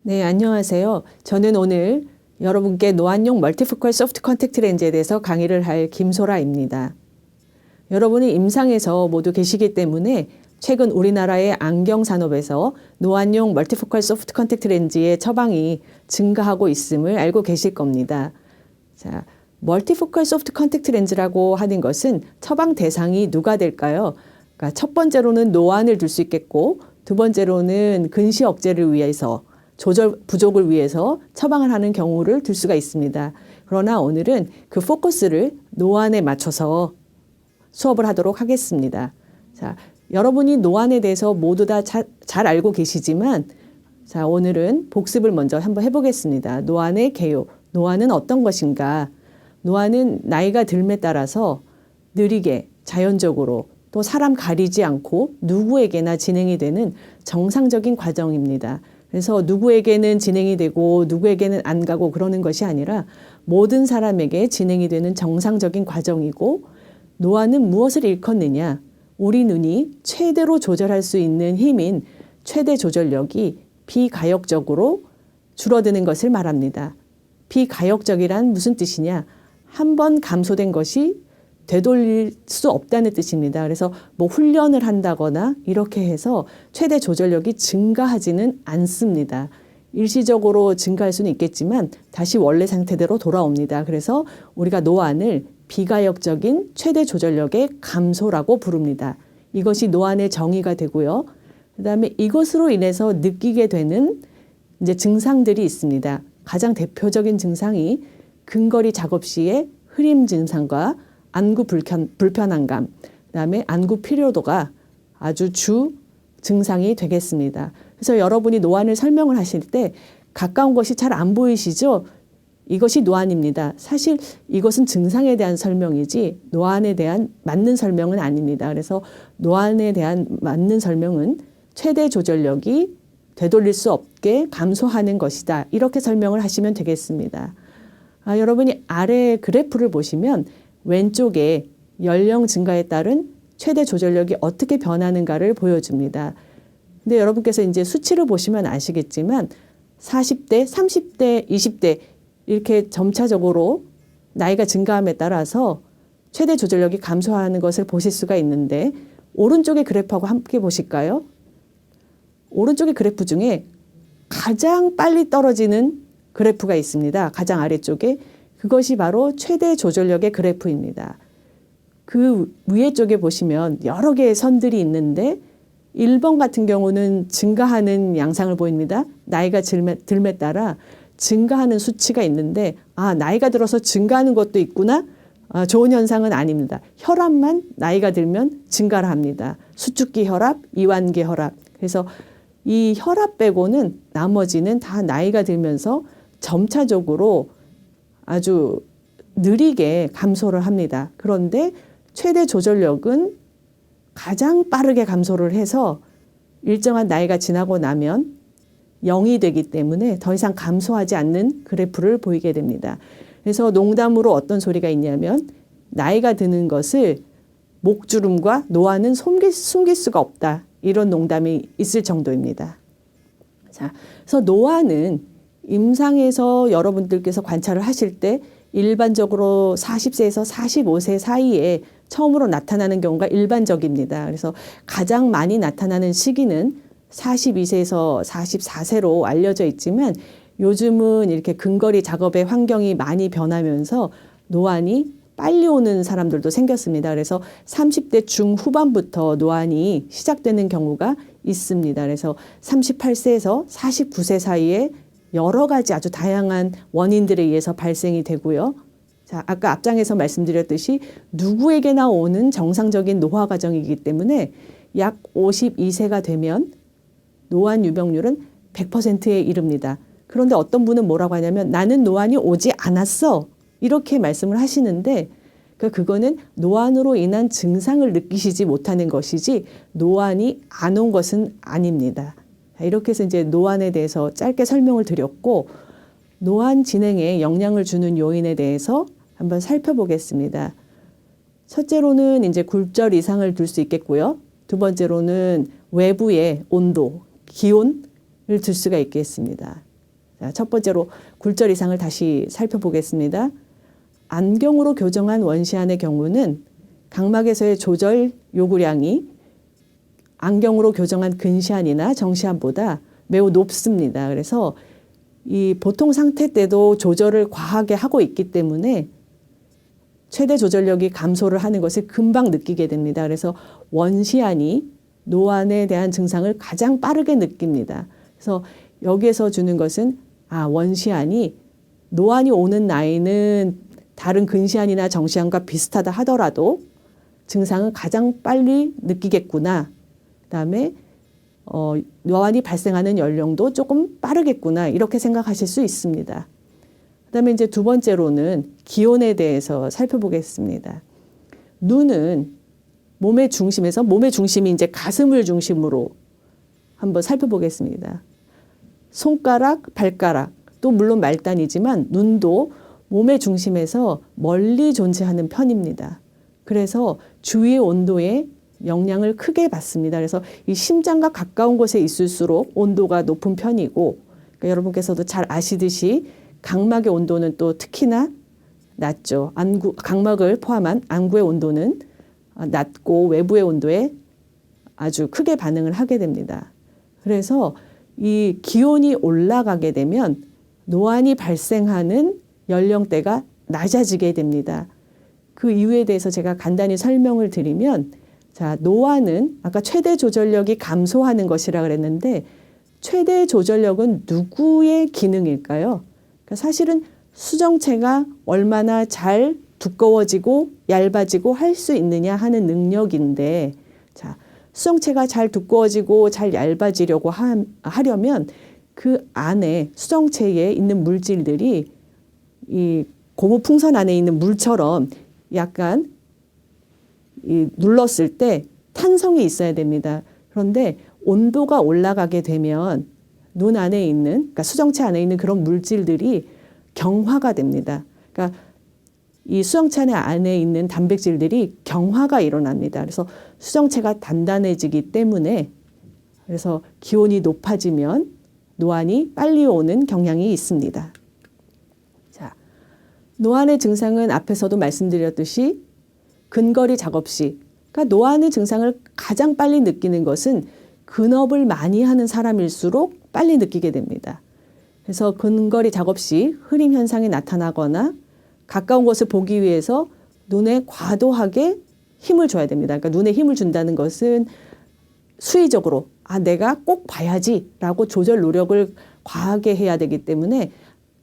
네, 안녕하세요. 저는 오늘 여러분께 노안용 멀티포컬 소프트 컨택트 렌즈에 대해서 강의를 할 김소라입니다. 여러분이 임상에서 모두 계시기 때문에 최근 우리나라의 안경 산업에서 노안용 멀티포컬 소프트 컨택트 렌즈의 처방이 증가하고 있음을 알고 계실 겁니다. 자, 멀티포컬 소프트 컨택트 렌즈라고 하는 것은 처방 대상이 누가 될까요? 그러니까 첫 번째로는 노안을 줄 수 있겠고, 두 번째로는 근시 억제를 위해서 조절 부족을 위해서 처방을 하는 경우를 들 수가 있습니다. 그러나 오늘은 그 포커스를 노안에 맞춰서 수업을 하도록 하겠습니다. 자, 여러분이 노안에 대해서 모두 다 잘 알고 계시지만, 자, 오늘은 복습을 먼저 한번 해보겠습니다. 노안의 개요. 노안은 어떤 것인가? 노안은 나이가 들에 따라서 느리게 자연적으로 또 사람 가리지 않고 누구에게나 진행이 되는 정상적인 과정입니다. 그래서 누구에게는 진행이 되고 누구에게는 안 가고 그러는 것이 아니라 모든 사람에게 진행이 되는 정상적인 과정이고, 노안은 무엇을 일컫느냐? 우리 눈이 최대로 조절할 수 있는 힘인 최대 조절력이 비가역적으로 줄어드는 것을 말합니다. 비가역적이란 무슨 뜻이냐? 한 번 감소된 것이 되돌릴 수 없다는 뜻입니다. 그래서 뭐 훈련을 한다거나 이렇게 해서 최대 조절력이 증가하지는 않습니다. 일시적으로 증가할 수는 있겠지만 다시 원래 상태대로 돌아옵니다. 그래서 우리가 노안을 비가역적인 최대 조절력의 감소라고 부릅니다. 이것이 노안의 정의가 되고요. 그다음에 이것으로 인해서 느끼게 되는 이제 증상들이 있습니다. 가장 대표적인 증상이 근거리 작업 시의 흐림 증상과 안구 불편함감, 그다음에 안구 피로도가 아주 주 증상이 되겠습니다. 그래서 여러분이 노안을 설명을 하실 때 가까운 것이 잘 안 보이시죠? 이것이 노안입니다. 사실 이것은 증상에 대한 설명이지 노안에 대한 맞는 설명은 아닙니다. 그래서 노안에 대한 맞는 설명은 최대 조절력이 되돌릴 수 없게 감소하는 것이다. 이렇게 설명을 하시면 되겠습니다. 여러분이 아래 그래프를 보시면 왼쪽에 연령 증가에 따른 최대 조절력이 어떻게 변하는가를 보여줍니다. 근데 여러분께서 이제 수치를 보시면 아시겠지만 40대, 30대, 20대 이렇게 점차적으로 나이가 증가함에 따라서 최대 조절력이 감소하는 것을 보실 수가 있는데, 오른쪽의 그래프하고 함께 보실까요? 오른쪽의 그래프 중에 가장 빨리 떨어지는 그래프가 있습니다. 가장 아래쪽에. 그것이 바로 최대 조절력의 그래프입니다. 그 위에 쪽에 보시면 여러 개의 선들이 있는데 1번 같은 경우는 증가하는 양상을 보입니다. 나이가 들에 따라 증가하는 수치가 있는데, 나이가 들어서 증가하는 것도 있구나? 좋은 현상은 아닙니다. 혈압만 나이가 들면 증가를 합니다. 수축기 혈압, 이완기 혈압. 그래서 이 혈압 빼고는 나머지는 다 나이가 들면서 점차적으로 아주 느리게 감소를 합니다. 그런데 최대 조절력은 가장 빠르게 감소를 해서 일정한 나이가 지나고 나면 0이 되기 때문에 더 이상 감소하지 않는 그래프를 보이게 됩니다. 그래서 농담으로 어떤 소리가 있냐면, 나이가 드는 것을 목주름과 노안은 숨길 수가 없다. 이런 농담이 있을 정도입니다. 자, 그래서 노안은 임상에서 여러분들께서 관찰을 하실 때 일반적으로 40세에서 45세 사이에 처음으로 나타나는 경우가 일반적입니다. 그래서 가장 많이 나타나는 시기는 42세에서 44세로 알려져 있지만, 요즘은 이렇게 근거리 작업의 환경이 많이 변하면서 노안이 빨리 오는 사람들도 생겼습니다. 그래서 30대 중후반부터 노안이 시작되는 경우가 있습니다. 그래서 38세에서 49세 사이에 여러 가지 아주 다양한 원인들에 의해서 발생이 되고요. 자, 아까 앞장에서 말씀드렸듯이 누구에게나 오는 정상적인 노화 과정이기 때문에 약 52세가 되면 노안 유병률은 100%에 이릅니다. 그런데 어떤 분은 뭐라고 하냐면, 나는 노안이 오지 않았어. 이렇게 말씀을 하시는데, 그거는 노안으로 인한 증상을 느끼시지 못하는 것이지 노안이 안 온 것은 아닙니다. 이렇게 해서 이제 노안에 대해서 짧게 설명을 드렸고, 노안 진행에 영향을 주는 요인에 대해서 한번 살펴보겠습니다. 첫째로는 이제 굴절 이상을 둘 수 있겠고요. 두 번째로는 외부의 온도, 기온을 둘 수가 있겠습니다. 첫 번째로 굴절 이상을 다시 살펴보겠습니다. 안경으로 교정한 원시안의 경우는 각막에서의 조절 요구량이 안경으로 교정한 근시안이나 정시안보다 매우 높습니다. 그래서 이 보통 상태 때도 조절을 과하게 하고 있기 때문에 최대 조절력이 감소를 하는 것을 금방 느끼게 됩니다. 그래서 원시안이 노안에 대한 증상을 가장 빠르게 느낍니다. 그래서 여기에서 주는 것은 원시안이 노안이 오는 나이는 다른 근시안이나 정시안과 비슷하다 하더라도 증상은 가장 빨리 느끼겠구나. 그다음에 노안이 발생하는 연령도 조금 빠르겠구나. 이렇게 생각하실 수 있습니다. 그다음에 이제 두 번째로는 기온에 대해서 살펴보겠습니다. 눈은 몸의 중심에서 몸의 중심이 이제 가슴을 중심으로 한번 살펴보겠습니다. 손가락, 발가락 또 물론 말단이지만 눈도 몸의 중심에서 멀리 존재하는 편입니다. 그래서 주위의 온도에 영향을 크게 받습니다. 그래서 이 심장과 가까운 곳에 있을수록 온도가 높은 편이고 그러니까 여러분께서도 잘 아시듯이 각막의 온도는 또 특히나 낮죠. 각막을 포함한 안구의 온도는 낮고 외부의 온도에 아주 크게 반응을 하게 됩니다. 그래서 이 기온이 올라가게 되면 노안이 발생하는 연령대가 낮아지게 됩니다. 그 이유에 대해서 제가 간단히 설명을 드리면 노안은 아까 최대 조절력이 감소하는 것이라 그랬는데 최대 조절력은 누구의 기능일까요? 그러니까 사실은 수정체가 얼마나 잘 두꺼워지고 얇아지고 할 수 있느냐 하는 능력인데 수정체가 잘 두꺼워지고 잘 얇아지려고 하려면 그 안에 수정체에 있는 물질들이 이 고무풍선 안에 있는 물처럼 약간 눌렀을 때 탄성이 있어야 됩니다. 그런데 온도가 올라가게 되면 눈 안에 있는 그러니까 수정체 안에 있는 그런 물질들이 경화가 됩니다. 그러니까 이 수정체 안에 있는 단백질들이 경화가 일어납니다. 그래서 수정체가 단단해지기 때문에 그래서 기온이 높아지면 노안이 빨리 오는 경향이 있습니다. 노안의 증상은 앞에서도 말씀드렸듯이 근거리 작업 시, 그러니까 노안의 증상을 가장 빨리 느끼는 것은 근업을 많이 하는 사람일수록 빨리 느끼게 됩니다. 그래서 근거리 작업 시 흐림 현상이 나타나거나 가까운 것을 보기 위해서 눈에 과도하게 힘을 줘야 됩니다. 그러니까 눈에 힘을 준다는 것은 수의적으로 내가 꼭 봐야지라고 조절 노력을 과하게 해야 되기 때문에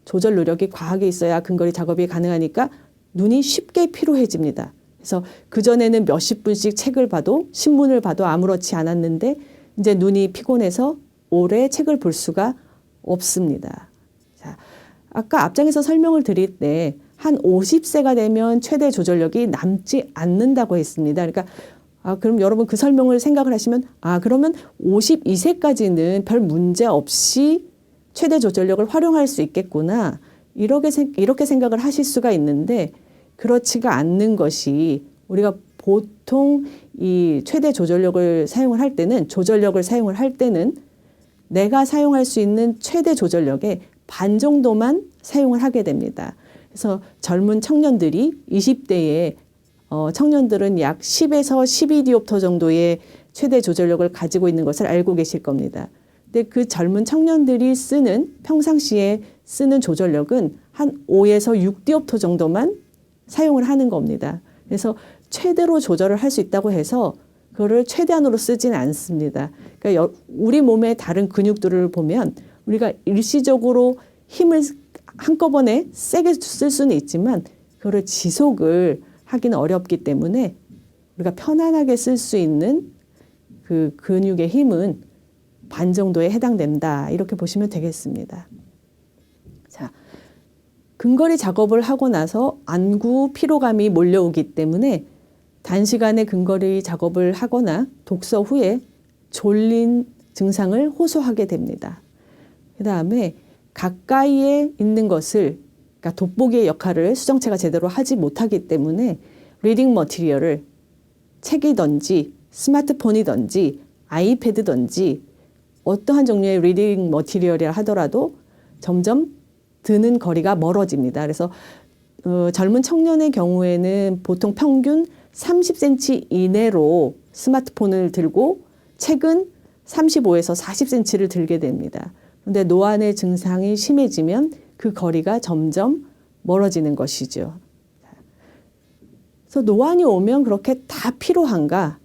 조절 노력이 과하게 있어야 근거리 작업이 가능하니까 눈이 쉽게 피로해집니다. 그래서 그전에는 몇십 분씩 책을 봐도 신문을 봐도 아무렇지 않았는데 이제 눈이 피곤해서 오래 책을 볼 수가 없습니다. 아까 앞장에서 설명을 드릴 때 한 50세가 되면 최대 조절력이 남지 않는다고 했습니다. 그러니까 그럼 여러분 그 설명을 생각을 하시면 그러면 52세까지는 별 문제 없이 최대 조절력을 활용할 수 있겠구나. 이렇게 생각을 하실 수가 있는데 그렇지가 않는 것이 우리가 보통 이 최대 조절력을 사용을 할 때는 내가 사용할 수 있는 최대 조절력의 반 정도만 사용을 하게 됩니다. 그래서 젊은 청년들이 20대에 청년들은 약 10에서 12디옵터 정도의 최대 조절력을 가지고 있는 것을 알고 계실 겁니다. 근데 그 젊은 청년들이 평상시에 쓰는 조절력은 한 5에서 6디옵터 정도만 사용을 하는 겁니다. 그래서 최대로 조절을 할 수 있다고 해서 그거를 최대한으로 쓰지는 않습니다. 그러니까 우리 몸의 다른 근육들을 보면 우리가 일시적으로 힘을 한꺼번에 세게 쓸 수는 있지만 그거를 지속을 하기는 어렵기 때문에 우리가 편안하게 쓸 수 있는 그 근육의 힘은 반 정도에 해당된다. 이렇게 보시면 되겠습니다. 근거리 작업을 하고 나서 안구 피로감이 몰려오기 때문에 단시간에 근거리 작업을 하거나 독서 후에 졸린 증상을 호소하게 됩니다. 그 다음에 가까이에 있는 것을 그러니까 돋보기의 역할을 수정체가 제대로 하지 못하기 때문에 리딩 머티리얼을 책이든지 스마트폰이든지 아이패드든지 어떠한 종류의 리딩 머티리얼이라 하더라도 점점 드는 거리가 멀어집니다. 그래서 젊은 청년의 경우에는 보통 평균 30cm 이내로 스마트폰을 들고 책은 35에서 40cm를 들게 됩니다. 그런데 노안의 증상이 심해지면 그 거리가 점점 멀어지는 것이죠. 그래서 노안이 오면 그렇게 다 피로한가?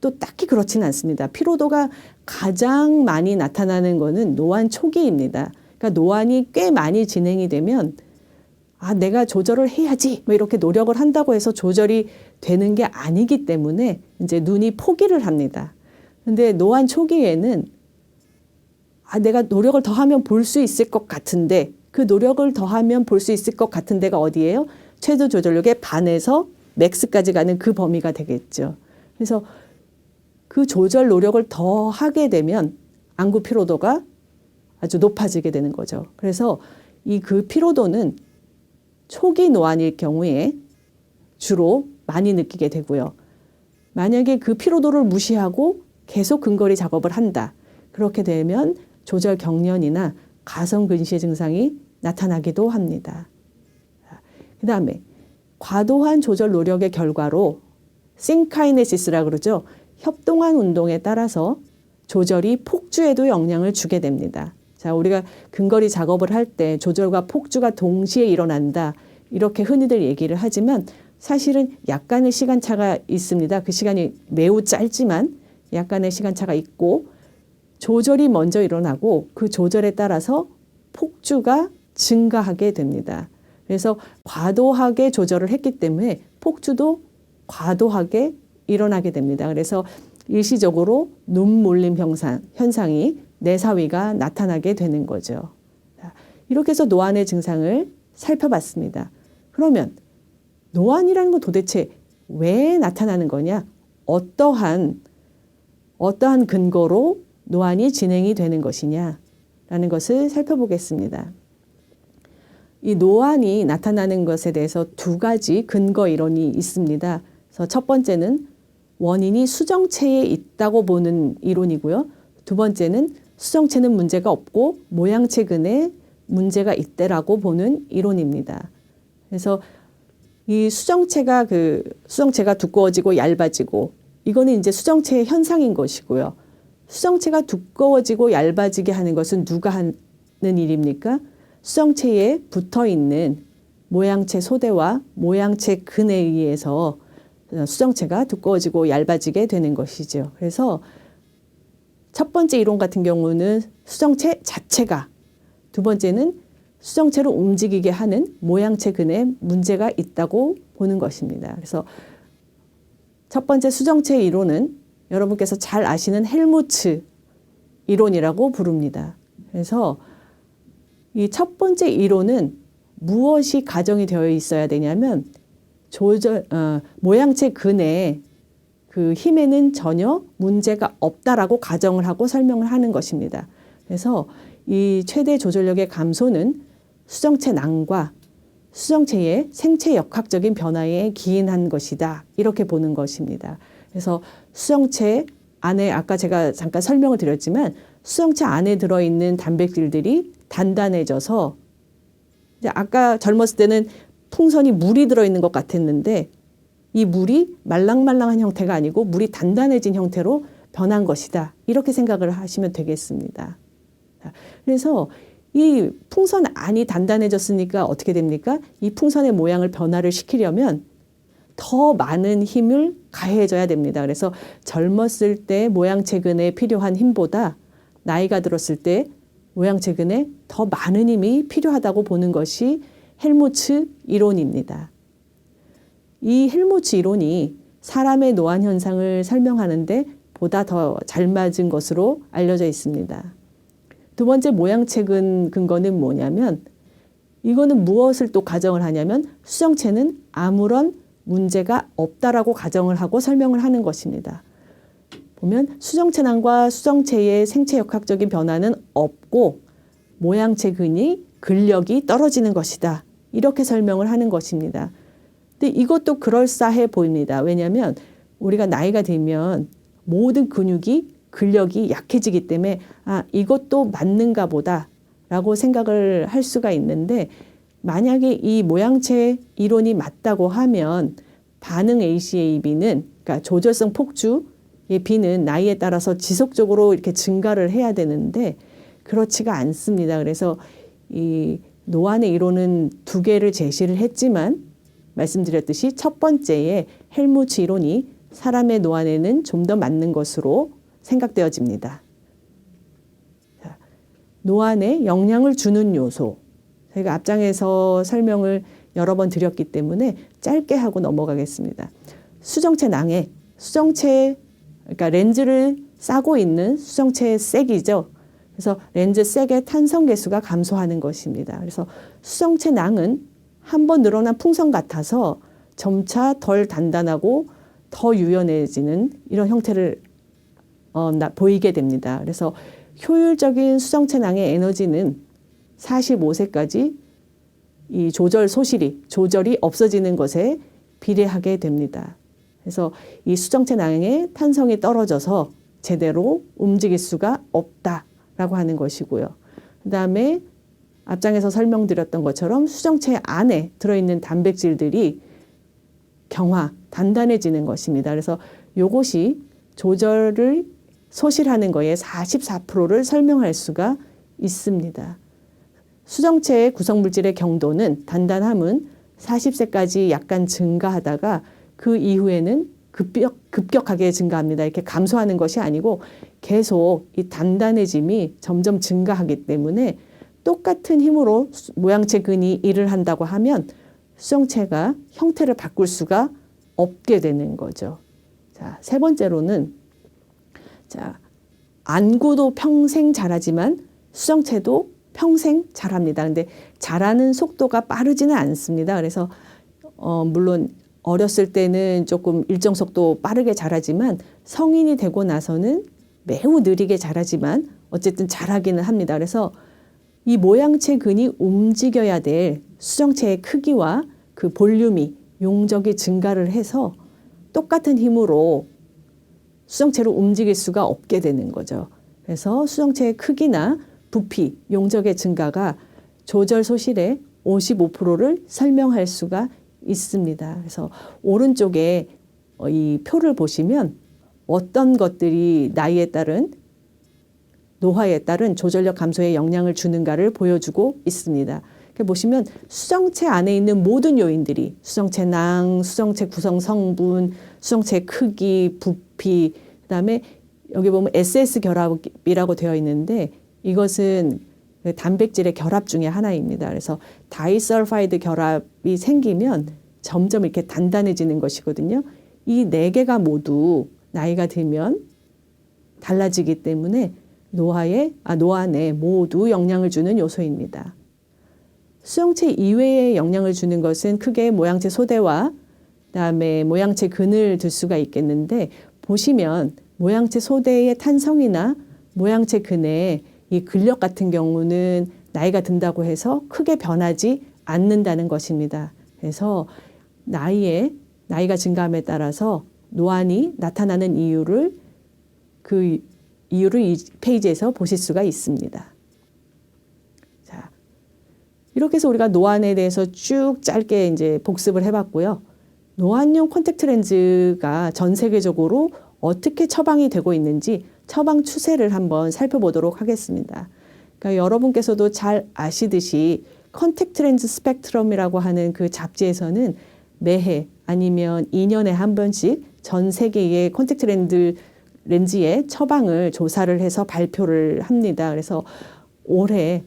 또 딱히 그렇지는 않습니다. 피로도가 가장 많이 나타나는 것은 노안 초기입니다. 그러니까 노안이 꽤 많이 진행이 되면 내가 조절을 해야지 뭐 이렇게 노력을 한다고 해서 조절이 되는 게 아니기 때문에 이제 눈이 포기를 합니다. 근데 노안 초기에는 내가 노력을 더하면 볼 수 있을 것 같은데 그 노력을 더하면 볼 수 있을 것 같은 데가 어디예요? 최저 조절력의 반에서 맥스까지 가는 그 범위가 되겠죠. 그래서 그 조절 노력을 더 하게 되면 안구 피로도가 아주 높아지게 되는 거죠. 그래서 그 피로도는 초기 노안일 경우에 주로 많이 느끼게 되고요. 만약에 그 피로도를 무시하고 계속 근거리 작업을 한다. 그렇게 되면 조절 경련이나 가성 근시의 증상이 나타나기도 합니다. 그 다음에 과도한 조절 노력의 결과로 싱카이네시스라고 그러죠. 협동한 운동에 따라서 조절이 폭주에도 영향을 주게 됩니다. 자, 우리가 근거리 작업을 할 때 조절과 폭주가 동시에 일어난다. 이렇게 흔히들 얘기를 하지만 사실은 약간의 시간차가 있습니다. 그 시간이 매우 짧지만 약간의 시간차가 있고 조절이 먼저 일어나고 그 조절에 따라서 폭주가 증가하게 됩니다. 그래서 과도하게 조절을 했기 때문에 폭주도 과도하게 일어나게 됩니다. 그래서 일시적으로 눈몰림 현상이 내사위가 나타나게 되는 거죠. 이렇게 해서 노안의 증상을 살펴봤습니다. 그러면 노안이라는 건 도대체 왜 나타나는 거냐? 어떠한 근거로 노안이 진행이 되는 것이냐라는 것을 살펴보겠습니다. 이 노안이 나타나는 것에 대해서 두 가지 근거 이론이 있습니다. 그래서 첫 번째는 원인이 수정체에 있다고 보는 이론이고요. 두 번째는 수정체는 문제가 없고 모양체 근에 문제가 있다라고 보는 이론입니다. 그래서 이 수정체가 두꺼워지고 얇아지고 이거는 이제 수정체의 현상인 것이고요. 수정체가 두꺼워지고 얇아지게 하는 것은 누가 하는 일입니까? 수정체에 붙어 있는 모양체 소대와 모양체 근에 의해서 수정체가 두꺼워지고 얇아지게 되는 것이죠. 그래서 첫 번째 이론 같은 경우는 수정체 자체가, 두 번째는 수정체를 움직이게 하는 모양체 근에 문제가 있다고 보는 것입니다. 그래서 첫 번째 수정체 이론은 여러분께서 잘 아시는 헬무츠 이론이라고 부릅니다. 그래서 이 첫 번째 이론은 무엇이 가정이 되어 있어야 되냐면 모양체 근에 그 힘에는 전혀 문제가 없다라고 가정을 하고 설명을 하는 것입니다. 그래서 이 최대 조절력의 감소는 수정체 낭과 수정체의 생체 역학적인 변화에 기인한 것이다. 이렇게 보는 것입니다. 그래서 수정체 안에 아까 제가 잠깐 설명을 드렸지만 수정체 안에 들어있는 단백질들이 단단해져서 이제 아까 젊었을 때는 풍선이 물이 들어있는 것 같았는데 이 물이 말랑말랑한 형태가 아니고 물이 단단해진 형태로 변한 것이다. 이렇게 생각을 하시면 되겠습니다. 그래서 이 풍선 안이 단단해졌으니까 어떻게 됩니까? 이 풍선의 모양을 변화를 시키려면 더 많은 힘을 가해줘야 됩니다. 그래서 젊었을 때 모양체 근에 필요한 힘보다 나이가 들었을 때 모양체 근에 더 많은 힘이 필요하다고 보는 것이 헬무츠 이론입니다. 이 헬무츠 이론이 사람의 노안 현상을 설명하는데 보다 더 잘 맞은 것으로 알려져 있습니다. 두 번째 모양체 근거는 뭐냐면 이거는 무엇을 또 가정을 하냐면 수정체는 아무런 문제가 없다라고 가정을 하고 설명을 하는 것입니다. 보면 수정체낭과 수정체의 생체 역학적인 변화는 없고 모양체 근이 근력이 떨어지는 것이다. 이렇게 설명을 하는 것입니다. 근데 이것도 그럴싸해 보입니다. 왜냐하면 우리가 나이가 들면 모든 근육이 근력이 약해지기 때문에 이것도 맞는가 보다 라고 생각을 할 수가 있는데, 만약에 이 모양체 이론이 맞다고 하면 반응 ACAB는, 그러니까 조절성 폭주의 B는 나이에 따라서 지속적으로 이렇게 증가를 해야 되는데 그렇지가 않습니다. 그래서 이 노안의 이론은 두 개를 제시를 했지만 말씀드렸듯이 첫 번째의 헬무츠 이론이 사람의 노안에는 좀 더 맞는 것으로 생각되어집니다. 자, 노안에 영향을 주는 요소. 저희가 앞장에서 설명을 여러 번 드렸기 때문에 짧게 하고 넘어가겠습니다. 수정체 낭에, 그러니까 렌즈를 싸고 있는 수정체의 색이죠. 그래서 렌즈 색의 탄성 계수가 감소하는 것입니다. 그래서 수정체 낭은 한번 늘어난 풍선 같아서 점차 덜 단단하고 더 유연해지는 이런 형태를 보이게 됩니다. 그래서 효율적인 수정체 낭의 에너지는 45세까지 이 조절이 없어지는 것에 비례하게 됩니다. 그래서 이 수정체 낭의 탄성이 떨어져서 제대로 움직일 수가 없다라고 하는 것이고요. 그 다음에 앞장에서 설명드렸던 것처럼 수정체 안에 들어있는 단백질들이 단단해지는 것입니다. 그래서 이것이 조절을 소실하는 거에 44%를 설명할 수가 있습니다. 수정체의 구성물질의 경도는 단단함은 40세까지 약간 증가하다가 그 이후에는 급격하게 증가합니다. 이렇게 감소하는 것이 아니고 계속 이 단단해짐이 점점 증가하기 때문에 똑같은 힘으로 모양체 근이 일을 한다고 하면 수정체가 형태를 바꿀 수가 없게 되는 거죠. 자, 세 번째로는 안구도 평생 자라지만 수정체도 평생 자랍니다. 근데 자라는 속도가 빠르지는 않습니다. 그래서 물론 어렸을 때는 조금 일정 속도 빠르게 자라지만 성인이 되고 나서는 매우 느리게 자라지만 어쨌든 자라기는 합니다. 그래서 이 모양체 근이 움직여야 될 수정체의 크기와 그 볼륨이 용적이 증가를 해서 똑같은 힘으로 수정체를 움직일 수가 없게 되는 거죠. 그래서 수정체의 크기나 부피, 용적의 증가가 조절 소실의 55%를 설명할 수가 있습니다. 그래서 오른쪽에 이 표를 보시면 어떤 것들이 나이에 따른 노화에 따른 조절력 감소에 영향을 주는가를 보여주고 있습니다. 이렇게 보시면 수정체 안에 있는 모든 요인들이 수정체 낭, 수정체 구성 성분, 수정체 크기, 부피, 그다음에 여기 보면 SS 결합이라고 되어 있는데 이것은 단백질의 결합 중에 하나입니다. 그래서 다이설파이드 결합이 생기면 점점 이렇게 단단해지는 것이거든요. 이 네 개가 모두 나이가 들면 달라지기 때문에 노안에 모두 영향을 주는 요소입니다. 수정체 이외에 영향을 주는 것은 크게 모양체 소대와 그다음에 모양체 근을 들 수가 있겠는데 보시면 모양체 소대의 탄성이나 모양체 근의 이 근력 같은 경우는 나이가 든다고 해서 크게 변하지 않는다는 것입니다. 그래서 나이가 증가함에 따라서 노안이 나타나는 이유를 이 페이지에서 보실 수가 있습니다. 자, 이렇게 해서 우리가 노안에 대해서 쭉 짧게 이제 복습을 해봤고요. 노안용 콘택트 렌즈가 전 세계적으로 어떻게 처방이 되고 있는지 처방 추세를 한번 살펴보도록 하겠습니다. 그러니까 여러분께서도 잘 아시듯이 컨택트 렌즈 스펙트럼이라고 하는 그 잡지에서는 매해 아니면 2년에 한 번씩 전 세계의 컨택트 렌즈의 처방을 조사를 해서 발표를 합니다. 그래서 올해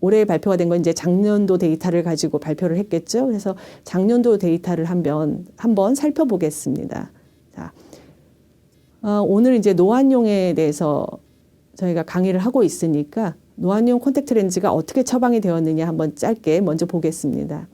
발표가 된 건 이제 작년도 데이터를 가지고 발표를 했겠죠. 그래서 작년도 데이터를 한번 살펴보겠습니다. 자, 오늘 이제 노안용에 대해서 저희가 강의를 하고 있으니까 노안용 콘택트 렌즈가 어떻게 처방이 되었느냐 한번 짧게 먼저 보겠습니다.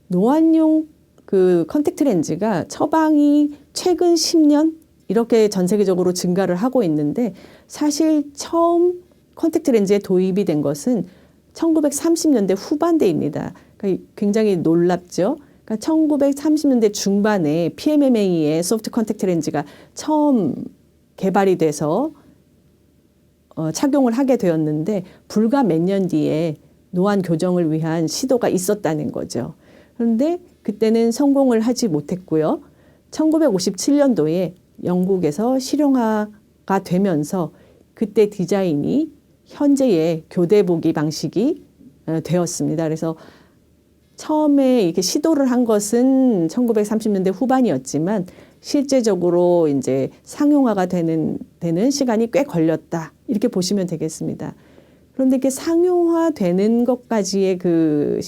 노안용 그 컨택트 렌즈가 처방이 최근 10년 이렇게 전 세계적으로 증가를 하고 있는데 사실 처음 컨택트 렌즈에 도입이 된 것은 1930년대 후반대입니다. 그러니까 굉장히 놀랍죠. 그러니까 1930년대 중반에 PMMA의 소프트 컨택트 렌즈가 처음 개발이 돼서 착용을 하게 되었는데 불과 몇 년 뒤에 노안 교정을 위한 시도가 있었다는 거죠. 그런데 그때는 성공을 하지 못했고요. 1957년도에 영국에서 실용화가 되면서 그때 디자인이 현재의 교대보기 방식이 되었습니다. 그래서 처음에 이렇게 시도를 한 것은 1930년대 후반이었지만 실제적으로 이제 상용화가 되는 시간이 꽤 걸렸다. 이렇게 보시면 되겠습니다. 그런데 이렇게 상용화되는 것까지의 그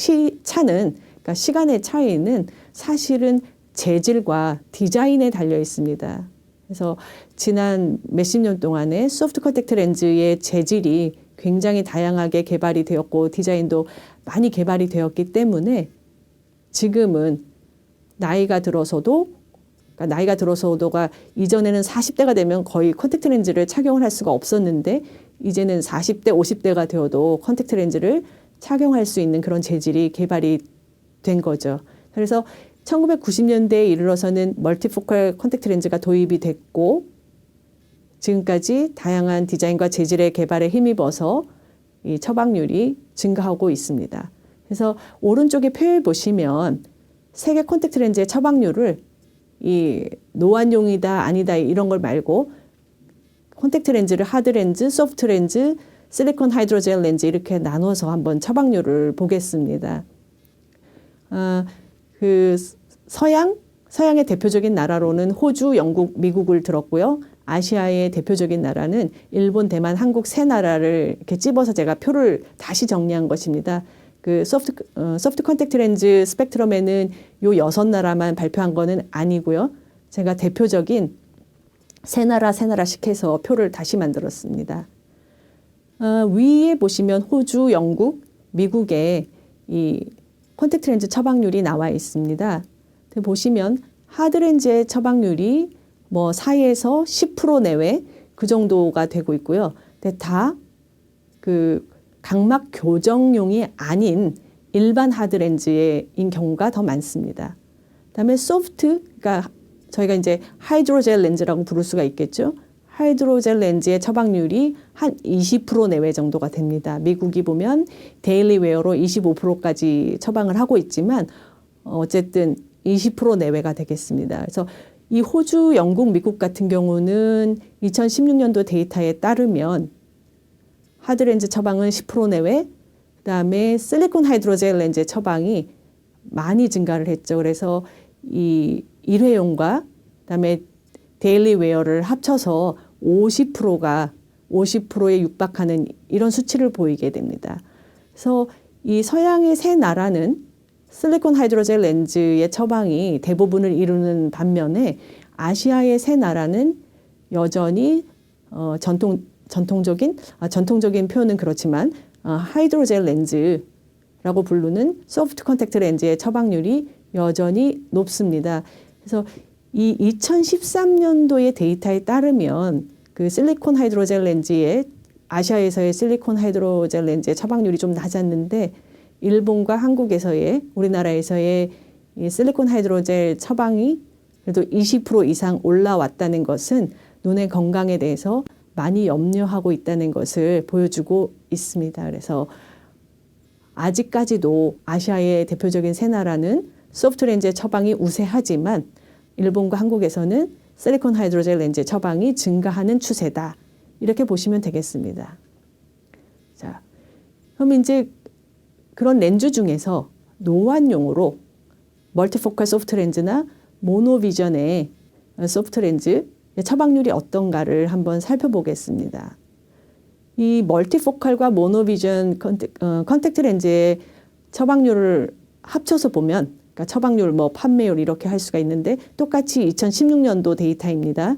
차는, 그러니까 시간의 차이는 사실은 재질과 디자인에 달려 있습니다. 그래서 지난 몇십 년 동안에 소프트 컨택트 렌즈의 재질이 굉장히 다양하게 개발이 되었고 디자인도 많이 개발이 되었기 때문에 지금은 나이가 들어서도가 이전에는 40대가 되면 거의 컨택트 렌즈를 착용을 할 수가 없었는데 이제는 40대, 50대가 되어도 컨택트 렌즈를 착용할 수 있는 그런 재질이 개발이 된 거죠. 그래서 1990년대에 이르러서는 멀티포컬 컨택트 렌즈가 도입이 됐고 지금까지 다양한 디자인과 재질의 개발에 힘입어서 이 처방률이 증가하고 있습니다. 그래서 오른쪽에 표에 보시면 세계 컨택트 렌즈의 처방률을 이 노안용이다 아니다 이런 걸 말고 컨택트 렌즈를 하드 렌즈, 소프트 렌즈, 실리콘 하이드로젤 렌즈 이렇게 나눠서 한번 처방률을 보겠습니다. 서양의 대표적인 나라로는 호주, 영국, 미국을 들었고요. 아시아의 대표적인 나라는 일본, 대만, 한국 세 나라를 이렇게 찝어서 제가 표를 다시 정리한 것입니다. 그 소프트 컨택트 렌즈 스펙트럼에는 요 6나라만 발표한 거는 아니고요. 제가 대표적인 세 나라씩 해서 표를 다시 만들었습니다. 위에 보시면 호주, 영국, 미국의 이 컨택트 렌즈 처방률이 나와 있습니다. 보시면 하드 렌즈의 처방률이 뭐 4에서 10% 내외 그 정도가 되고 있고요. 근데 다 그 각막 교정용이 아닌 일반 하드 렌즈인 경우가 더 많습니다. 그다음에 소프트, 그러니까 저희가 이제 하이드로젤 렌즈라고 부를 수가 있겠죠. 하이드로젤 렌즈의 처방률이 한 20% 내외 정도가 됩니다. 미국이 보면 데일리 웨어로 25%까지 처방을 하고 있지만 어쨌든 20% 내외가 되겠습니다. 그래서 이 호주, 영국, 미국 같은 경우는 2016년도 데이터에 따르면 하드렌즈 처방은 10% 내외, 그다음에 실리콘 하이드로젤 렌즈의 처방이 많이 증가를 했죠. 그래서 이 일회용과 그다음에 데일리 웨어를 합쳐서 50%에 육박하는 이런 수치를 보이게 됩니다. 그래서 이 서양의 세 나라는 실리콘 하이드로젤 렌즈의 처방이 대부분을 이루는 반면에 아시아의 세 나라는 여전히 전통적인 표현은 그렇지만 하이드로젤 렌즈라고 부르는 소프트 컨택트 렌즈의 처방률이 여전히 높습니다. 그래서 이 2013년도의 데이터에 따르면 그 실리콘 하이드로젤 렌즈의 아시아에서의 실리콘 하이드로젤 렌즈의 처방률이 좀 낮았는데 일본과 한국에서의 우리나라에서의 이 실리콘 하이드로젤 처방이 그래도 20% 이상 올라왔다는 것은 눈의 건강에 대해서 많이 염려하고 있다는 것을 보여주고 있습니다. 그래서 아직까지도 아시아의 대표적인 세 나라는 소프트 렌즈의 처방이 우세하지만 일본과 한국에서는 실리콘 하이드로젤 렌즈의 처방이 증가하는 추세다. 이렇게 보시면 되겠습니다. 자, 그럼 이제 그런 렌즈 중에서 노안용으로 멀티포컬 소프트 렌즈나 모노비전의 소프트 렌즈의 처방률이 어떤가를 한번 살펴보겠습니다. 이 멀티포컬과 모노비전 컨택트 렌즈의 처방률을 합쳐서 보면, 그러니까 처방률, 판매율 이렇게 할 수가 있는데 똑같이 2016년도 데이터입니다.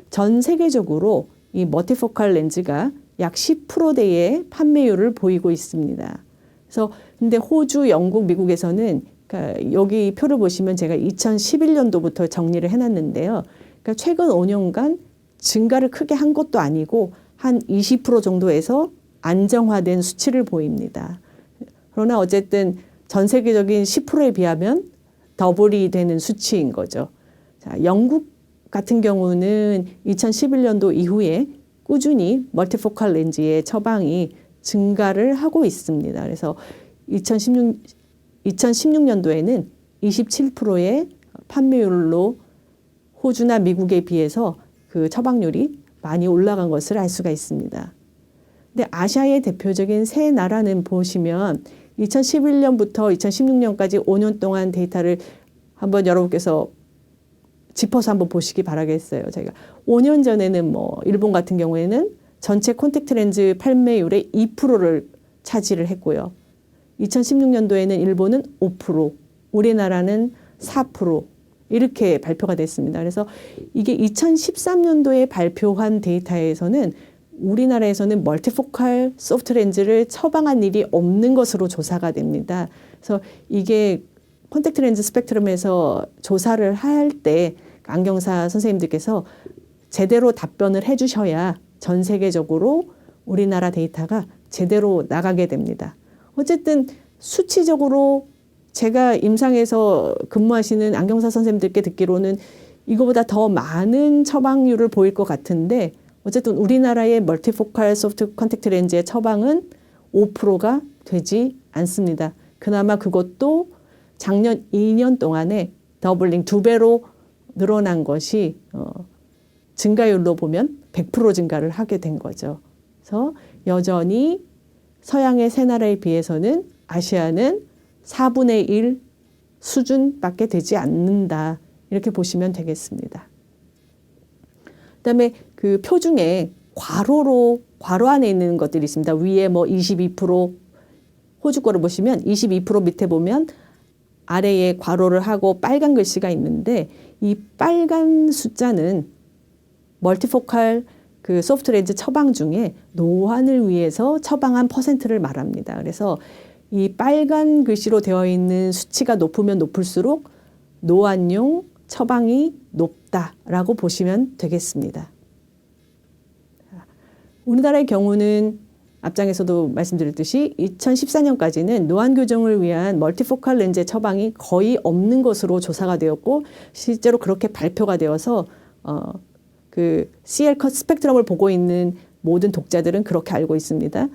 전 세계적으로 이 멀티포컬 렌즈가 약 10%대의 판매율을 보이고 있습니다. 그래서 근데 호주, 영국, 미국에서는 그러니까 여기 표를 보시면 제가 2011년도부터 정리를 해놨는데요. 그러니까 최근 5년간 증가를 크게 한 것도 아니고 한 20% 정도에서 안정화된 수치를 보입니다. 그러나 어쨌든 전 세계적인 10%에 비하면 더블이 되는 수치인 거죠. 자, 영국 같은 경우는 2011년도 이후에 꾸준히 멀티포컬 렌즈의 처방이 증가를 하고 있습니다. 그래서 2016년도에는 27%의 판매율로 호주나 미국에 비해서 그 처방률이 많이 올라간 것을 알 수가 있습니다. 근데 아시아의 대표적인 세 나라는 보시면 2011년부터 2016년까지 5년 동안 데이터를 한번 여러분께서 짚어서 한번 보시기 바라겠어요. 저희가 5년 전에는 뭐 일본 같은 경우에는 전체 콘택트 렌즈 판매율의 2%를 차지를 했고요. 2016년도에는 일본은 5%, 우리나라는 4% 이렇게 발표가 됐습니다. 그래서 이게 2013년도에 발표한 데이터에서는 우리나라에서는 멀티포컬 소프트 렌즈를 처방한 일이 없는 것으로 조사가 됩니다. 그래서 이게 콘택트 렌즈 스펙트럼에서 조사를 할 때 안경사 선생님들께서 제대로 답변을 해주셔야 전 세계적으로 우리나라 데이터가 제대로 나가게 됩니다. 어쨌든 수치적으로 제가 임상에서 근무하시는 안경사 선생님들께 듣기로는 이거보다 더 많은 처방률을 보일 것 같은데 어쨌든 우리나라의 멀티포컬 소프트 컨택트 렌즈의 처방은 5%가 되지 않습니다. 그나마 그것도 작년 2년 동안에 더블링 2배로 늘어난 것이 증가율로 보면 100% 증가를 하게 된 거죠. 그래서 여전히 서양의 세 나라에 비해서는 아시아는 4분의 1 수준밖에 되지 않는다. 이렇게 보시면 되겠습니다. 그다음에 그 표 중에 괄호 안에 있는 것들이 있습니다. 위에 뭐 22% 호주 거를 보시면 22% 밑에 보면 아래에 괄호를 하고 빨간 글씨가 있는데 이 빨간 숫자는 멀티포컬 그 소프트 렌즈 처방 중에 노안을 위해서 처방한 퍼센트를 말합니다. 그래서 이 빨간 글씨로 되어 있는 수치가 높으면 높을수록 노안용 처방이 높다라고 보시면 되겠습니다. 우리나라의 경우는 앞장에서도 말씀드렸듯이 2014년까지는 노안 교정을 위한 멀티포컬 렌즈 처방이 거의 없는 것으로 조사가 되었고 실제로 그렇게 발표가 되어서 그 CL 컷 스펙트럼을 보고 있는 모든 독자들은 그렇게 알고 있습니다.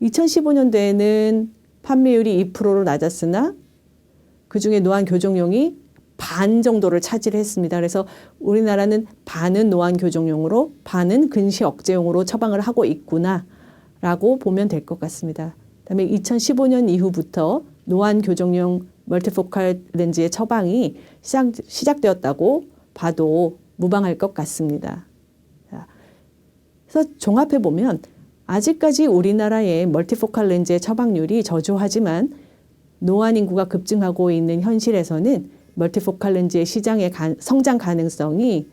2015년도에는 판매율이 2%로 낮았으나 그중에 노안 교정용이 반 정도를 차지를 했습니다. 그래서 우리나라는 반은 노안 교정용으로 반은 근시 억제용으로 처방을 하고 있구나라고 보면 될 것 같습니다. 그다음에 2015년 이후부터 노안 교정용 멀티포컬 렌즈의 처방이 시작되었다고 봐도 무방할 것 같습니다. 그래서 종합해 보면 아직까지 우리나라의 멀티포컬 렌즈의 처방률이 저조하지만 노안 인구가 급증하고 있는 현실에서는 멀티포컬 렌즈의 시장의 성장 가능성이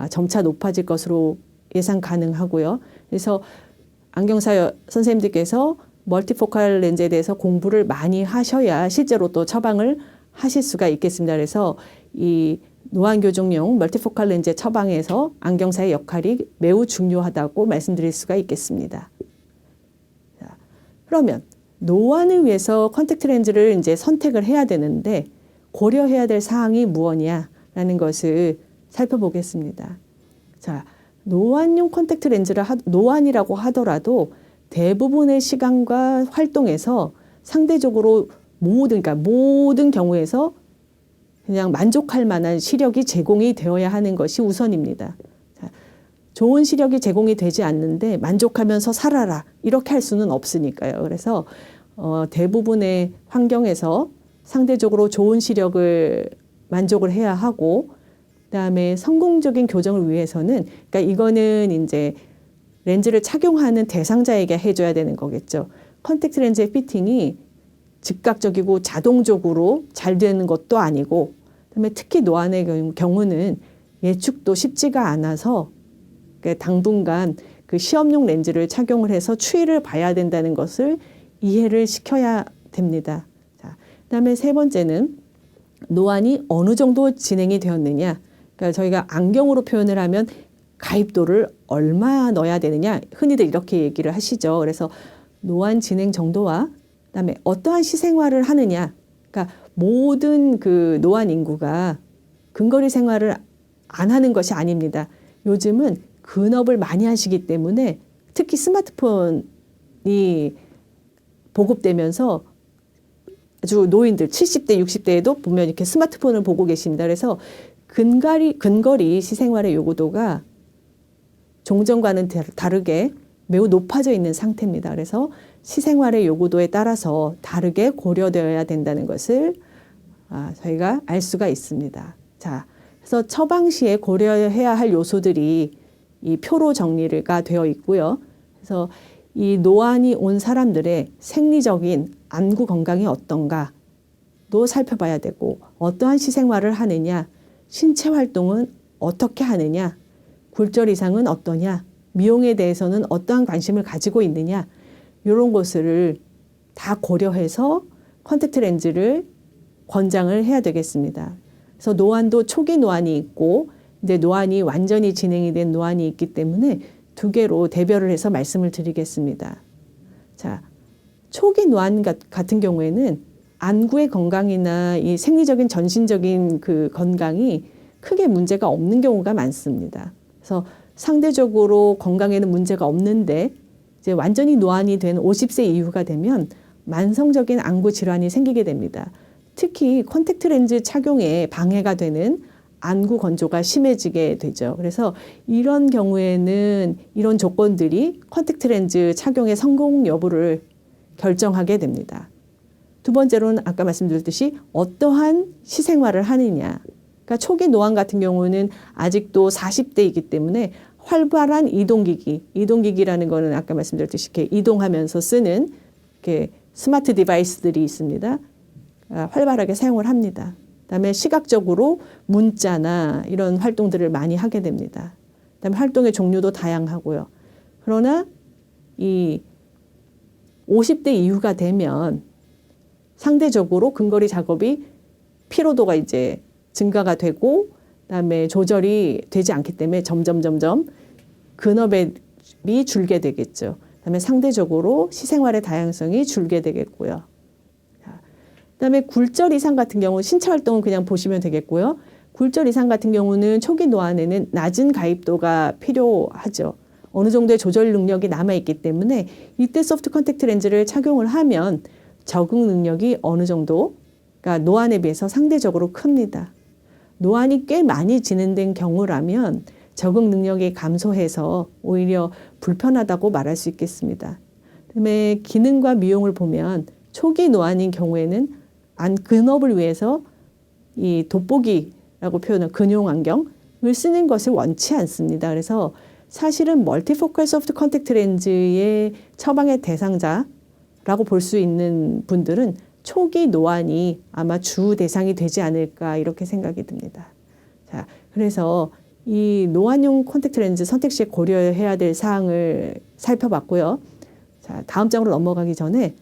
점차 높아질 것으로 예상 가능하고요. 그래서 안경사 선생님들께서 멀티포컬 렌즈에 대해서 공부를 많이 하셔야 실제로 또 처방을 하실 수가 있겠습니다. 그래서 이 노안 교정용 멀티포컬 렌즈 처방에서 안경사의 역할이 매우 중요하다고 말씀드릴 수가 있겠습니다. 자, 그러면 노안을 위해서 컨택트 렌즈를 이제 선택을 해야 되는데 고려해야 될 사항이 무엇이냐라는 것을 살펴보겠습니다. 자, 노안용 컨택트 렌즈를 노안이라고 하더라도 대부분의 시간과 활동에서 상대적으로 모든 경우에서 그냥 만족할 만한 시력이 제공이 되어야 하는 것이 우선입니다. 자, 좋은 시력이 제공이 되지 않는데 만족하면서 살아라 이렇게 할 수는 없으니까요. 그래서 대부분의 환경에서 상대적으로 좋은 시력을 만족을 해야 하고 그다음에 성공적인 교정을 위해서는 그러니까 이거는 이제 렌즈를 착용하는 대상자에게 해줘야 되는 거겠죠. 컨택트 렌즈의 피팅이 즉각적이고 자동적으로 잘 되는 것도 아니고 그다음에 특히 노안의 경우는 예측도 쉽지가 않아서 당분간 그 시험용 렌즈를 착용을 해서 추이를 봐야 된다는 것을 이해를 시켜야 됩니다. 자, 그다음에 세 번째는 노안이 어느 정도 진행이 되었느냐. 그러니까 저희가 안경으로 표현을 하면 가입도를 얼마 넣어야 되느냐. 흔히들 이렇게 얘기를 하시죠. 그래서 노안 진행 정도와 그다음에 어떠한 시생활을 하느냐. 그러니까 모든 그 노안 인구가 근거리 생활을 안 하는 것이 아닙니다. 요즘은 근업을 많이 하시기 때문에 특히 스마트폰이 보급되면서 아주 노인들 70대, 60대에도 보면 이렇게 스마트폰을 보고 계십니다. 그래서 근거리 시생활의 요구도가 종전과는 다르게 매우 높아져 있는 상태입니다. 그래서 시생활의 요구도에 따라서 다르게 고려되어야 된다는 것을 저희가 알 수가 있습니다. 자, 그래서 처방 시에 고려해야 할 요소들이 이 표로 정리가 되어 있고요. 그래서 이 노안이 온 사람들의 생리적인 안구 건강이 어떤가도 살펴봐야 되고, 어떠한 시생활을 하느냐, 신체 활동은 어떻게 하느냐, 굴절 이상은 어떠냐, 미용에 대해서는 어떠한 관심을 가지고 있느냐, 이런 것을 다 고려해서 컨택트 렌즈를 권장을 해야 되겠습니다. 그래서 노안도 초기 노안이 있고 이제 노안이 완전히 진행이 된 노안이 있기 때문에 두 개로 대별을 해서 말씀을 드리겠습니다. 자, 초기 노안 같은 경우에는 안구의 건강이나 이 생리적인 전신적인 그 건강이 크게 문제가 없는 경우가 많습니다. 그래서 상대적으로 건강에는 문제가 없는데 이제 완전히 노안이 된 50세 이후가 되면 만성적인 안구 질환이 생기게 됩니다. 특히 콘택트 렌즈 착용에 방해가 되는 안구 건조가 심해지게 되죠. 그래서 이런 경우에는 이런 조건들이 콘택트 렌즈 착용의 성공 여부를 결정하게 됩니다. 두 번째로는 아까 말씀드렸듯이 어떠한 시생활을 하느냐. 그러니까 초기 노안 같은 경우는 아직도 40대이기 때문에 활발한 이동기기라는 거는 아까 말씀드렸듯이 이렇게 이동하면서 쓰는 이렇게 스마트 디바이스들이 있습니다. 활발하게 사용을 합니다. 그다음에 시각적으로 문자나 이런 활동들을 많이 하게 됩니다. 그다음에 활동의 종류도 다양하고요. 그러나 이 50대 이후가 되면 상대적으로 근거리 작업이 피로도가 이제 증가가 되고 그다음에 조절이 되지 않기 때문에 점점 근업이 줄게 되겠죠. 그다음에 상대적으로 시생활의 다양성이 줄게 되겠고요. 그다음에 굴절 이상 같은 경우 신체 활동은 그냥 보시면 되겠고요. 굴절 이상 같은 경우는 초기 노안에는 낮은 가입도가 필요하죠. 어느 정도의 조절 능력이 남아있기 때문에 이때 소프트 컨택트 렌즈를 착용을 하면 적응 능력이 어느 정도, 그러니까 노안에 비해서 상대적으로 큽니다. 노안이 꽤 많이 진행된 경우라면 적응 능력이 감소해서 오히려 불편하다고 말할 수 있겠습니다. 그다음에 기능과 미용을 보면 초기 노안인 경우에는 근업을 위해서 이 돋보기라고 표현한 근용 안경을 쓰는 것을 원치 않습니다. 그래서 사실은 멀티포컬 소프트 컨택트 렌즈의 처방의 대상자라고 볼 수 있는 분들은 초기 노안이 아마 주 대상이 되지 않을까 이렇게 생각이 듭니다. 자, 그래서 이 노안용 콘택트 렌즈 선택 시에 고려해야 될 사항을 살펴봤고요. 자, 다음 장으로 넘어가기 전에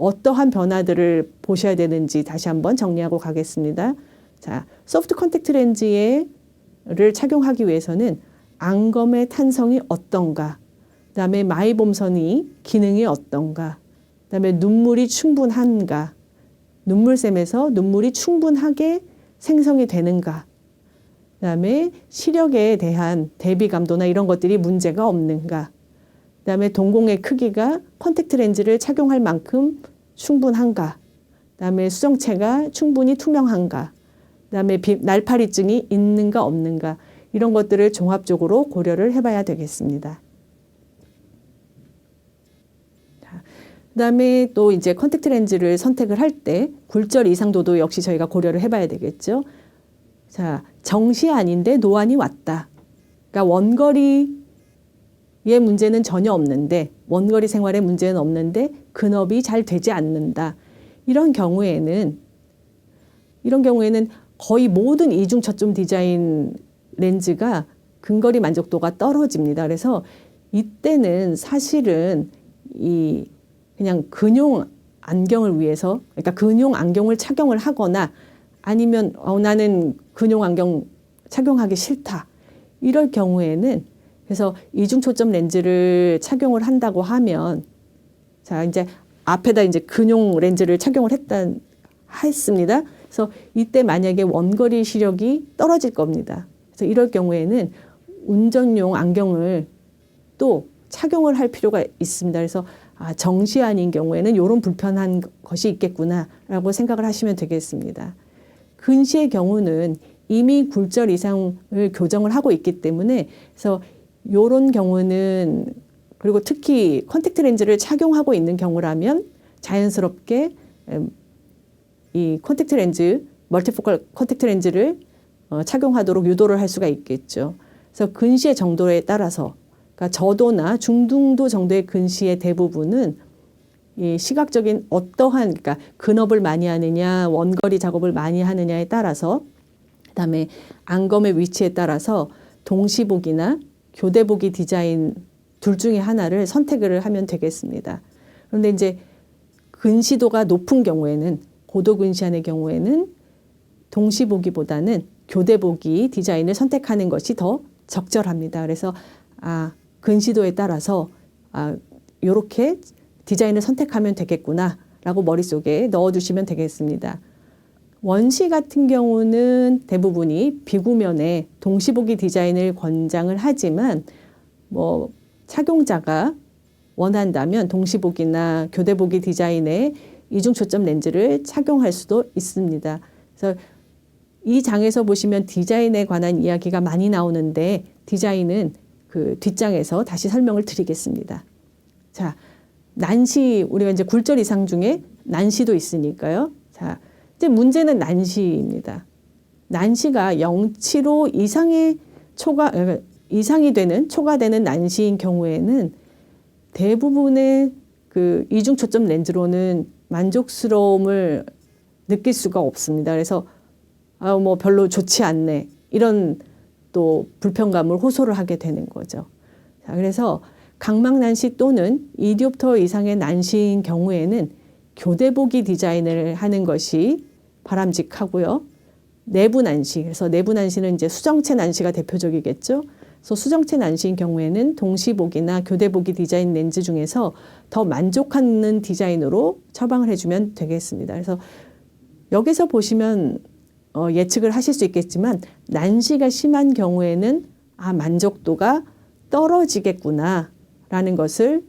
어떠한 변화들을 보셔야 되는지 다시 한번 정리하고 가겠습니다. 자, 소프트 컨택트 렌즈를 착용하기 위해서는 안검의 탄성이 어떤가, 그다음에 마이봄선이 기능이 어떤가, 그다음에 눈물이 충분한가, 눈물샘에서 눈물이 충분하게 생성이 되는가, 그다음에 시력에 대한 대비 감도나 이런 것들이 문제가 없는가, 그다음에 동공의 크기가 컨택트 렌즈를 착용할 만큼 충분한가, 그다음에 수정체가 충분히 투명한가, 그다음에 날파리증이 있는가 없는가, 이런 것들을 종합적으로 고려를 해봐야 되겠습니다. 그다음에 또 이제 컨택트 렌즈를 선택을 할 때 굴절 이상도도 역시 저희가 고려를 해봐야 되겠죠. 자, 정시 아닌데 노안이 왔다. 그러니까 원거리의 문제는 전혀 없는데, 원거리 생활에 문제는 없는데 근업이 잘 되지 않는다. 이런 경우에는 거의 모든 이중 저점 디자인 렌즈가 근거리 만족도가 떨어집니다. 그래서 이때는 사실은 그냥 근용 안경을 위해서, 그러니까 근용 안경을 착용을 하거나 아니면 나는 근용 안경 착용하기 싫다. 이럴 경우에는 그래서 이중 초점 렌즈를 착용을 한다고 하면, 자, 이제 앞에다 이제 근용 렌즈를 착용을 했습니다. 그래서 이때 만약에 원거리 시력이 떨어질 겁니다. 그래서 이럴 경우에는 운전용 안경을 또 착용을 할 필요가 있습니다. 그래서 정시안인 경우에는 이런 불편한 것이 있겠구나라고 생각을 하시면 되겠습니다. 근시의 경우는 이미 굴절 이상을 교정을 하고 있기 때문에 그래서 이런 경우는 그리고 특히 컨택트 렌즈를 착용하고 있는 경우라면 자연스럽게 이 컨택트 렌즈, 멀티포컬 컨택트 렌즈를 착용하도록 유도를 할 수가 있겠죠. 그래서 근시의 정도에 따라서 그러니까 저도나 중등도 정도의 근시의 대부분은 이 시각적인 어떠한 그러니까 근업을 많이 하느냐 원거리 작업을 많이 하느냐에 따라서 그다음에 안검의 위치에 따라서 동시보기나 교대보기 디자인 둘 중에 하나를 선택을 하면 되겠습니다. 그런데 이제 근시도가 높은 경우에는 고도근시안의 경우에는 동시보기보다는 교대보기 디자인을 선택하는 것이 더 적절합니다. 그래서 근시도에 따라서 이렇게 디자인을 선택하면 되겠구나라고 머릿속에 넣어두시면 되겠습니다. 원시 같은 경우는 대부분이 비구면에 동시보기 디자인을 권장을 하지만 뭐 착용자가 원한다면 동시보기나 교대보기 디자인의 이중 초점 렌즈를 착용할 수도 있습니다. 그래서 이 장에서 보시면 디자인에 관한 이야기가 많이 나오는데 디자인은 그 뒷장에서 다시 설명을 드리겠습니다. 자, 난시 우리가 이제 굴절 이상 중에 난시도 있으니까요. 자, 이제 문제는 난시입니다. 난시가 0.75 이상의 이상이 되는 초과되는 난시인 경우에는 대부분의 그 이중 초점 렌즈로는 만족스러움을 느낄 수가 없습니다. 그래서 뭐 별로 좋지 않네 이런 또 불편감을 호소를 하게 되는 거죠. 자, 그래서 각막 난시 또는 2디옵터 이상의 난시인 경우에는 교대보기 디자인을 하는 것이 바람직하고요. 내부 난시, 그래서 내부 난시는 이제 수정체 난시가 대표적이겠죠. 그래서 수정체 난시인 경우에는 동시보기나 교대보기 디자인 렌즈 중에서 더 만족하는 디자인으로 처방을 해주면 되겠습니다. 그래서 여기서 보시면 예측을 하실 수 있겠지만 난시가 심한 경우에는 만족도가 떨어지겠구나라는 것을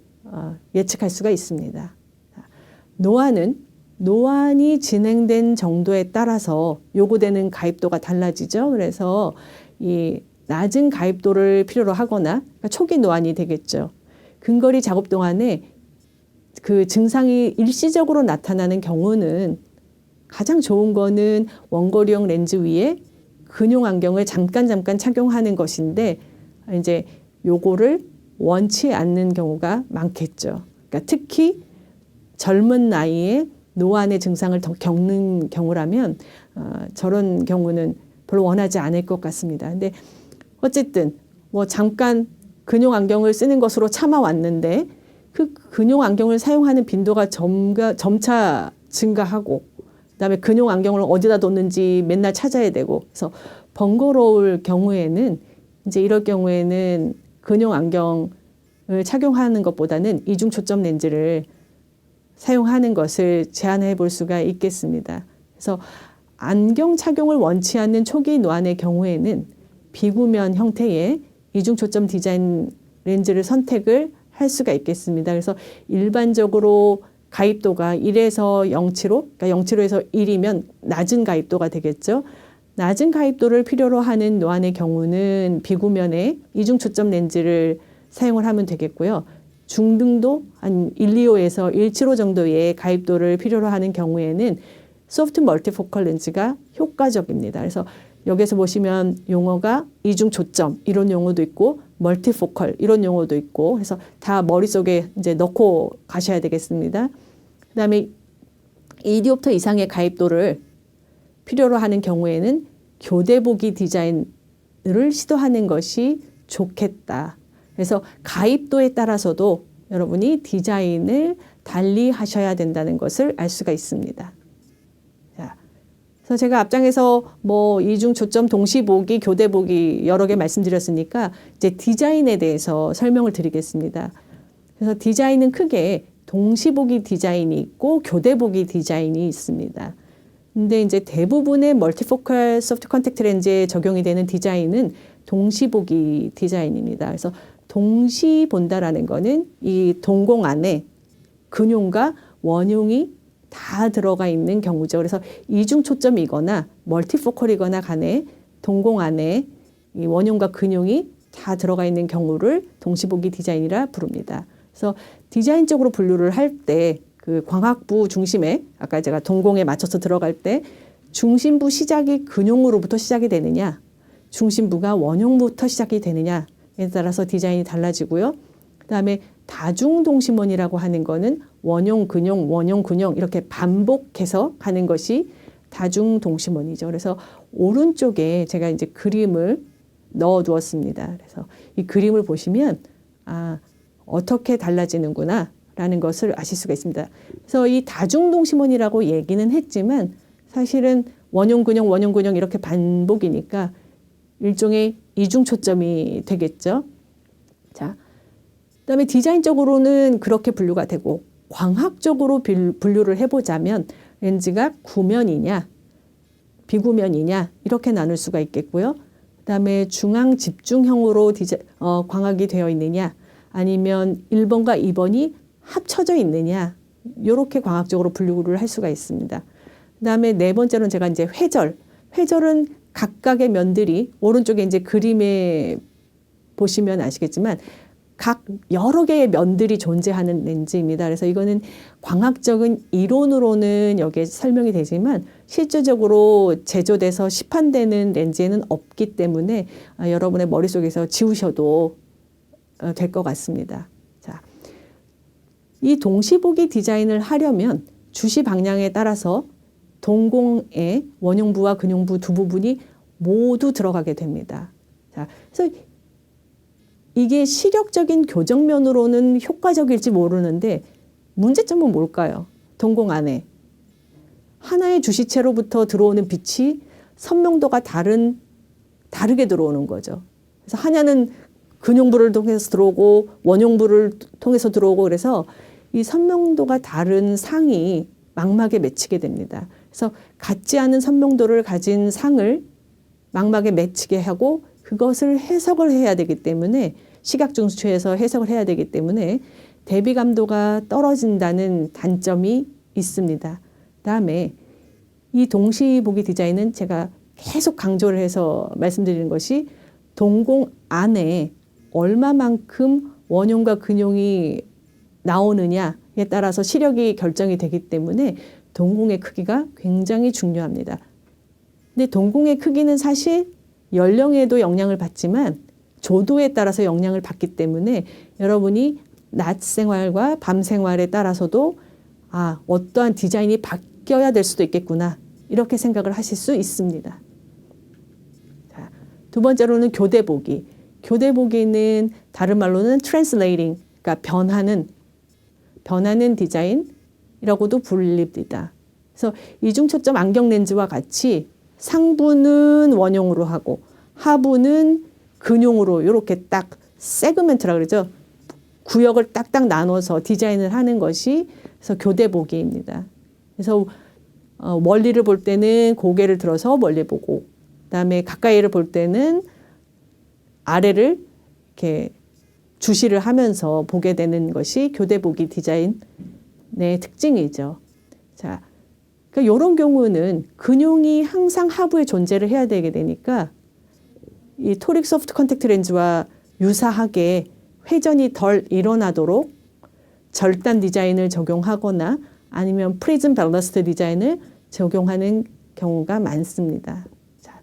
예측할 수가 있습니다. 노안이 진행된 정도에 따라서 요구되는 가입도가 달라지죠. 그래서 이 낮은 가입도를 필요로 하거나 그러니까 초기 노안이 되겠죠. 근거리 작업 동안에 그 증상이 일시적으로 나타나는 경우는 가장 좋은 거는 원거리형 렌즈 위에 근용 안경을 잠깐 착용하는 것인데 이제 요거를 원치 않는 경우가 많겠죠. 그러니까 특히 젊은 나이에 노안의 증상을 더 겪는 경우라면 저런 경우는 별로 원하지 않을 것 같습니다. 근데 어쨌든 뭐 잠깐 근용 안경을 쓰는 것으로 참아왔는데 그 근용 안경을 사용하는 빈도가 점차 증가하고 그다음에 근용 안경을 어디다 뒀는지 맨날 찾아야 되고 그래서 번거로울 경우에는 이제 이럴 경우에는 근용 안경을 착용하는 것보다는 이중 초점 렌즈를 사용하는 것을 제한해 볼 수가 있겠습니다. 그래서 안경 착용을 원치 않는 초기 노안의 경우에는 비구면 형태의 이중 초점 디자인 렌즈를 선택을 할 수가 있겠습니다. 그래서 일반적으로 가입도가 1에서 0.75, 그러니까 0.75에서 1이면 낮은 가입도가 되겠죠. 낮은 가입도를 필요로 하는 노안의 경우는 비구면에 이중 초점 렌즈를 사용을 하면 되겠고요. 중등도 한 125에서 175 정도의 가입도를 필요로 하는 경우에는 소프트 멀티포컬 렌즈가 효과적입니다. 그래서 여기서 보시면 용어가 이중 초점 이런 용어도 있고 멀티포컬 이런 용어도 있고 그래서 다 머릿속에 이제 넣고 가셔야 되겠습니다. 그다음에 2디옵터 이상의 가입도를 필요로 하는 경우에는 교대보기 디자인을 시도하는 것이 좋겠다. 그래서 가입도에 따라서도 여러분이 디자인을 달리 하셔야 된다는 것을 알 수가 있습니다. 자, 그래서 제가 앞장에서 뭐 이중 초점 동시보기, 교대보기 여러 개 말씀드렸으니까 이제 디자인에 대해서 설명을 드리겠습니다. 그래서 디자인은 크게 동시보기 디자인이 있고 교대보기 디자인이 있습니다. 근데 이제 대부분의 멀티포컬 소프트 컨택트 렌즈에 적용이 되는 디자인은 동시보기 디자인입니다. 그래서 동시 본다라는 거는 이 동공 안에 근용과 원용이 다 들어가 있는 경우죠. 그래서 이중 초점이거나 멀티포컬이거나 간에 동공 안에 이 원용과 근용이 다 들어가 있는 경우를 동시보기 디자인이라 부릅니다. 그래서 디자인적으로 분류를 할 때 그 광학부 중심에 아까 제가 동공에 맞춰서 들어갈 때 중심부 시작이 근용으로부터 시작이 되느냐, 중심부가 원용부터 시작이 되느냐에 따라서 디자인이 달라지고요. 그다음에 다중동심원이라고 하는 거는 원용, 근용, 원용, 근용 이렇게 반복해서 가는 것이 다중동심원이죠. 그래서 오른쪽에 제가 이제 그림을 넣어 두었습니다. 그래서 이 그림을 보시면 어떻게 달라지는구나 라는 것을 아실 수가 있습니다. 그래서 이 다중동심원이라고 얘기는 했지만 사실은 원용, 근용, 원용, 근용 이렇게 반복이니까 일종의 이중 초점이 되겠죠. 자, 그다음에 디자인적으로는 그렇게 분류가 되고 광학적으로 분류를 해보자면 렌즈가 구면이냐 비구면이냐 이렇게 나눌 수가 있겠고요. 그다음에 중앙 집중형으로 광학이 되어 있느냐 아니면 1번과 2번이 합쳐져 있느냐 이렇게 광학적으로 분류를 할 수가 있습니다. 그다음에 네 번째로는 제가 이제 회절은 각각의 면들이 오른쪽에 이제 그림에 보시면 아시겠지만 각 여러 개의 면들이 존재하는 렌즈입니다. 그래서 이거는 광학적인 이론으로는 여기에 설명이 되지만 실질적으로 제조돼서 시판되는 렌즈에는 없기 때문에 여러분의 머릿속에서 지우셔도 될 것 같습니다. 자, 이 동시보기 디자인을 하려면 주시 방향에 따라서 동공의 원용부와 근용부 두 부분이 모두 들어가게 됩니다. 자, 그래서 이게 시력적인 교정면으로는 효과적일지 모르는데 문제점은 뭘까요? 동공 안에 하나의 주시체로부터 들어오는 빛이 선명도가 다르게 들어오는 거죠. 그래서 하나는 근용부를 통해서 들어오고 원용부를 통해서 들어오고 그래서 이 선명도가 다른 상이 망막에 맺히게 됩니다. 그래서 같지 않은 선명도를 가진 상을 망막에 맺히게 하고 그것을 해석을 해야 되기 때문에 시각중추에서 해석을 해야 되기 때문에 대비감도가 떨어진다는 단점이 있습니다. 그다음에 이 동시보기 디자인은 제가 계속 강조를 해서 말씀드리는 것이 동공 안에 얼마만큼 원용과 근용이 나오느냐에 따라서 시력이 결정이 되기 때문에 동공의 크기가 굉장히 중요합니다. 근데 동공의 크기는 사실 연령에도 영향을 받지만 조도에 따라서 영향을 받기 때문에 여러분이 낮 생활과 밤 생활에 따라서도 어떠한 디자인이 바뀌어야 될 수도 있겠구나 이렇게 생각을 하실 수 있습니다. 자, 두 번째로는 교대보기. 교대보기는 다른 말로는 translating, 그러니까 변하는 디자인이라고도 불립니다. 그래서 이중초점 안경 렌즈와 같이 상부는 원용으로 하고 하부는 근용으로 이렇게 딱 세그멘트라 그러죠. 구역을 딱딱 나눠서 디자인을 하는 것이 그래서 교대보기입니다. 그래서 멀리를 볼 때는 고개를 들어서 멀리 보고 그다음에 가까이를 볼 때는 아래를 이렇게 주시를 하면서 보게 되는 것이 교대보기 디자인의 특징이죠. 자, 그러니까 이런 경우는 근용이 항상 하부에 존재를 해야 되게 되니까 이 토릭 소프트 컨택트 렌즈와 유사하게 회전이 덜 일어나도록 절단 디자인을 적용하거나 아니면 프리즘 밸러스트 디자인을 적용하는 경우가 많습니다. 자,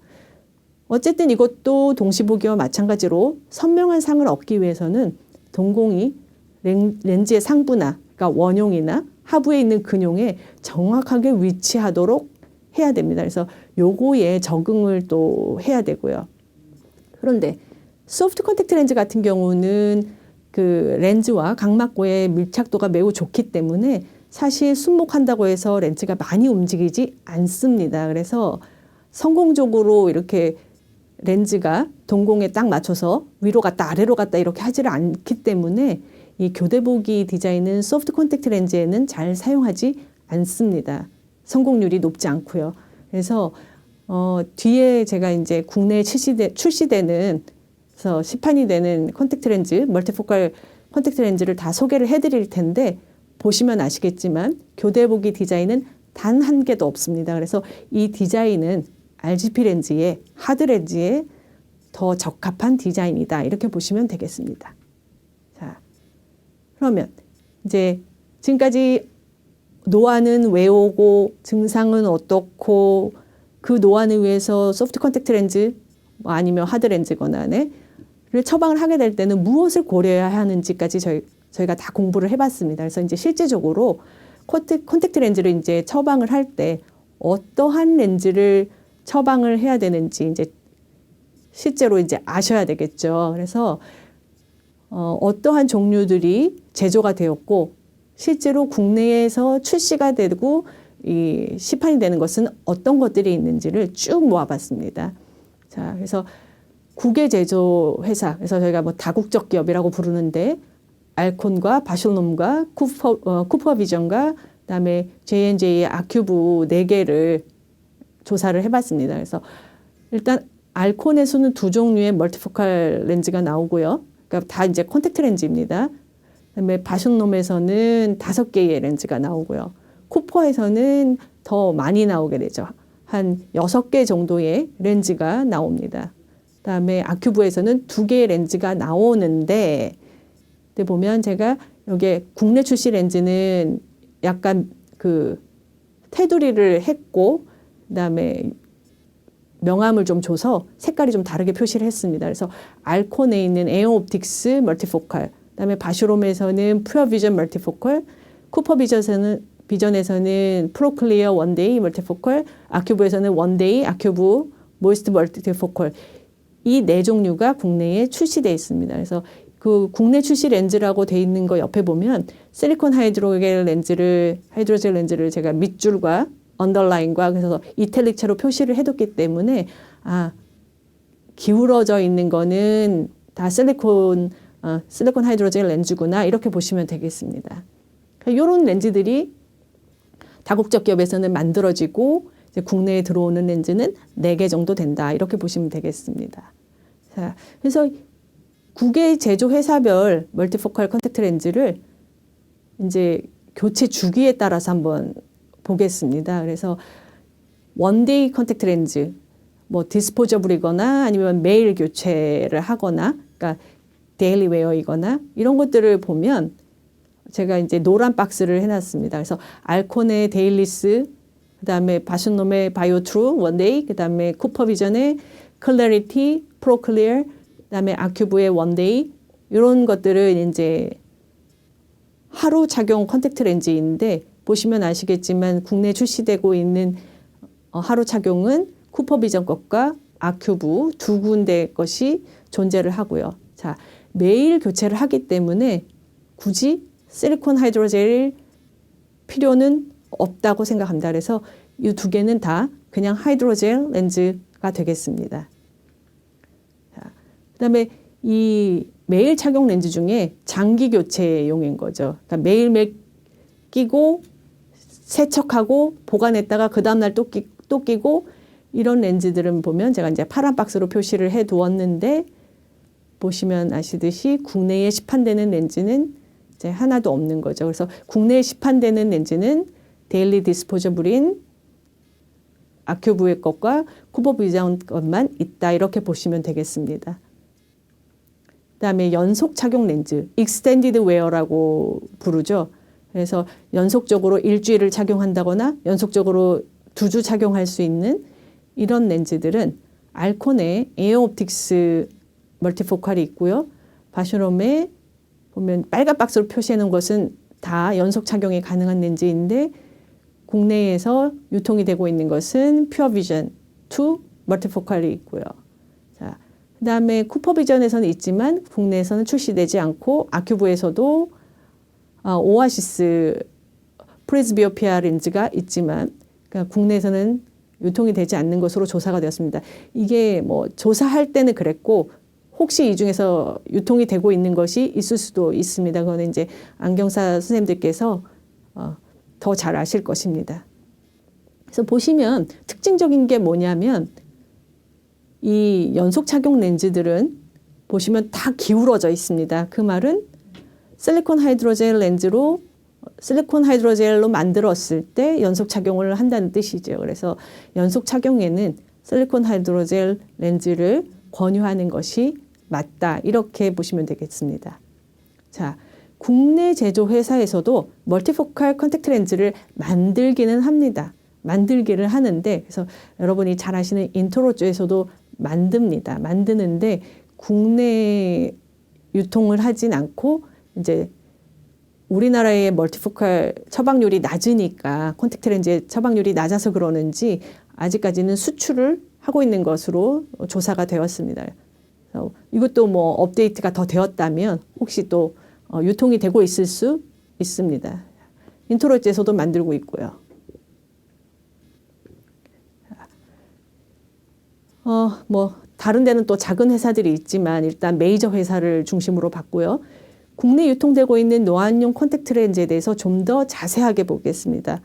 어쨌든 이것도 동시보기와 마찬가지로 선명한 상을 얻기 위해서는 동공이 렌즈의 상부나 그러니까 원용이나 하부에 있는 근용에 정확하게 위치하도록 해야 됩니다. 그래서 요거에 적응을 또 해야 되고요. 그런데 소프트 컨택트 렌즈 같은 경우는 그 렌즈와 각막고의 밀착도가 매우 좋기 때문에 사실 순목한다고 해서 렌즈가 많이 움직이지 않습니다. 그래서 성공적으로 이렇게 렌즈가 동공에 딱 맞춰서 위로 갔다 아래로 갔다 이렇게 하지를 않기 때문에 이 교대보기 디자인은 소프트 컨택트 렌즈에는 잘 사용하지 않습니다. 성공률이 높지 않고요. 그래서 뒤에 제가 이제 국내에 출시되는 그래서 시판이 되는 컨택트 렌즈, 멀티포컬 컨택트 렌즈를 다 소개를 해드릴 텐데 보시면 아시겠지만 교대보기 디자인은 단 한 개도 없습니다. 그래서 이 디자인은 RGP 렌즈에 하드 렌즈에 더 적합한 디자인이다. 이렇게 보시면 되겠습니다. 자, 그러면 이제 지금까지 노안은 왜 오고 증상은 어떻고 그 노안을 위해서 소프트 컨택트 렌즈 뭐 아니면 하드 렌즈거나를 처방을 하게 될 때는 무엇을 고려해야 하는지까지 저희가 다 공부를 해봤습니다. 그래서 이제 실제적으로 컨택트 렌즈를 이제 처방을 할 때 어떠한 렌즈를 처방을 해야 되는지 이제 실제로 이제 아셔야 되겠죠. 그래서 어떠한 종류들이 제조가 되었고 실제로 국내에서 출시가 되고 이 시판이 되는 것은 어떤 것들이 있는지를 쭉 모아봤습니다. 자, 그래서 국외 제조 회사, 그래서 저희가 뭐 다국적 기업이라고 부르는데 알콘과 바실롬과 쿠퍼비전과 그다음에 J&J의 아큐브 4개를 조사를 해봤습니다. 그래서 일단 알콘에서는 2종류의 멀티포컬 렌즈가 나오고요. 그러니까 다 이제 컨택트 렌즈입니다. 그다음에 바실롬에서는 5개의 렌즈가 나오고요. 쿠퍼에서는 더 많이 나오게 되죠. 한 6개 정도의 렌즈가 나옵니다. 그다음에 아큐브에서는 2개의 렌즈가 나오는데 근데 보면 제가 여기 국내 출시 렌즈는 약간 그 테두리를 했고 그다음에 명암을 좀 줘서 색깔이 좀 다르게 표시를 했습니다. 그래서 알콘에 있는 에어옵틱스 멀티포컬, 그다음에 바슈롬에서는 퓨어비전 멀티포컬, 쿠퍼비전에서는 프로클리어 원데이 멀티포컬, 아큐브에서는 원데이 아큐브 모이스트 멀티포컬 이 4종류가 국내에 출시되어 있습니다. 그래서 그 국내 출시 렌즈라고 돼 있는 거 옆에 보면 실리콘 하이드로젤 렌즈를 제가 밑줄과 언더라인과 그래서 이탈릭체로 표시를 해뒀기 때문에 기울어져 있는 거는 다 실리콘 하이드로젤 렌즈구나 이렇게 보시면 되겠습니다. 이런 렌즈들이 다국적 기업에서는 만들어지고 이제 국내에 들어오는 렌즈는 4개 정도 된다 이렇게 보시면 되겠습니다. 자, 그래서 국외 제조 회사별 멀티포컬 컨택트 렌즈를 이제 교체 주기에 따라서 한번 보겠습니다. 그래서 원데이 컨택트 렌즈, 뭐 디스포저블이거나 아니면 매일 교체를 하거나, 그러니까 데일리 웨어이거나 이런 것들을 보면 제가 이제 노란 박스를 해놨습니다. 그래서 알콘의 데일리스, 그다음에 바슈놈의 바이오트루 원데이, 그다음에 쿠퍼비전의 클래리티, 프로클리어, 그다음에 아큐브의 원데이 이런 것들은 이제 하루 착용 컨택트 렌즈인데 보시면 아시겠지만 국내 출시되고 있는 하루 착용은 쿠퍼비전 것과 아큐브 2군데 것이 존재를 하고요. 자, 매일 교체를 하기 때문에 굳이 실리콘 하이드로젤 필요는 없다고 생각합니다. 그래서 이 2개는 다 그냥 하이드로젤 렌즈가 되겠습니다. 자, 그다음에 이 매일 착용 렌즈 중에 장기 교체용인 거죠. 그러니까 매일매일 끼고 세척하고 보관했다가 그 다음날 또 끼고 이런 렌즈들은 보면 제가 이제 파란 박스로 표시를 해 두었는데 보시면 아시듯이 국내에 시판되는 렌즈는 이제 하나도 없는 거죠. 그래서 국내에 시판되는 렌즈는 데일리 디스포저블인 아큐브의 것과 쿠퍼비전 것만 있다 이렇게 보시면 되겠습니다. 그다음에 연속 착용 렌즈, 익스텐디드 웨어라고 부르죠. 그래서 연속적으로 일주일을 착용한다거나 연속적으로 2주 착용할 수 있는 이런 렌즈들은 알콘의 에어옵틱스 멀티포컬이 있고요. 바슈롬에 보면 빨간 박스로 표시해 놓은 것은 다 연속 착용이 가능한 렌즈인데 국내에서 유통이 되고 있는 것은 퓨어비전 2 멀티포컬이 있고요. 자, 그다음에 쿠퍼비전에서는 있지만 국내에서는 출시되지 않고 아큐브에서도 오아시스 프레스비오피아 렌즈가 있지만 그러니까 국내에서는 유통이 되지 않는 것으로 조사가 되었습니다. 이게 뭐 조사할 때는 그랬고 혹시 이 중에서 유통이 되고 있는 것이 있을 수도 있습니다. 그거는 이제 안경사 선생님들께서 더 잘 아실 것입니다. 그래서 보시면 특징적인 게 뭐냐면 이 연속 착용 렌즈들은 보시면 다 기울어져 있습니다. 그 말은 실리콘 하이드로젤로 만들었을 때 연속 착용을 한다는 뜻이죠. 그래서 연속 착용에는 실리콘 하이드로젤 렌즈를 권유하는 것이 맞다. 이렇게 보시면 되겠습니다. 자, 국내 제조 회사에서도 멀티포칼 컨택트 렌즈를 만들기는 합니다. 만들기를 하는데, 그래서 여러분이 잘 아시는 인트로쪽에서도 만듭니다. 만드는데 국내 유통을 하진 않고 이제 우리나라의 멀티포칼 처방률이 낮으니까 콘택트 렌즈의 처방률이 낮아서 그러는지 아직까지는 수출을 하고 있는 것으로 조사가 되었습니다. 그래서 이것도 뭐 업데이트가 더 되었다면 혹시 또 유통이 되고 있을 수 있습니다. 인트로에서도 만들고 있고요. 뭐 다른 데는 또 작은 회사들이 있지만 일단 메이저 회사를 중심으로 봤고요. 국내 유통되고 있는 노안용 콘택트 렌즈에 대해서 좀 더 자세하게 보겠습니다.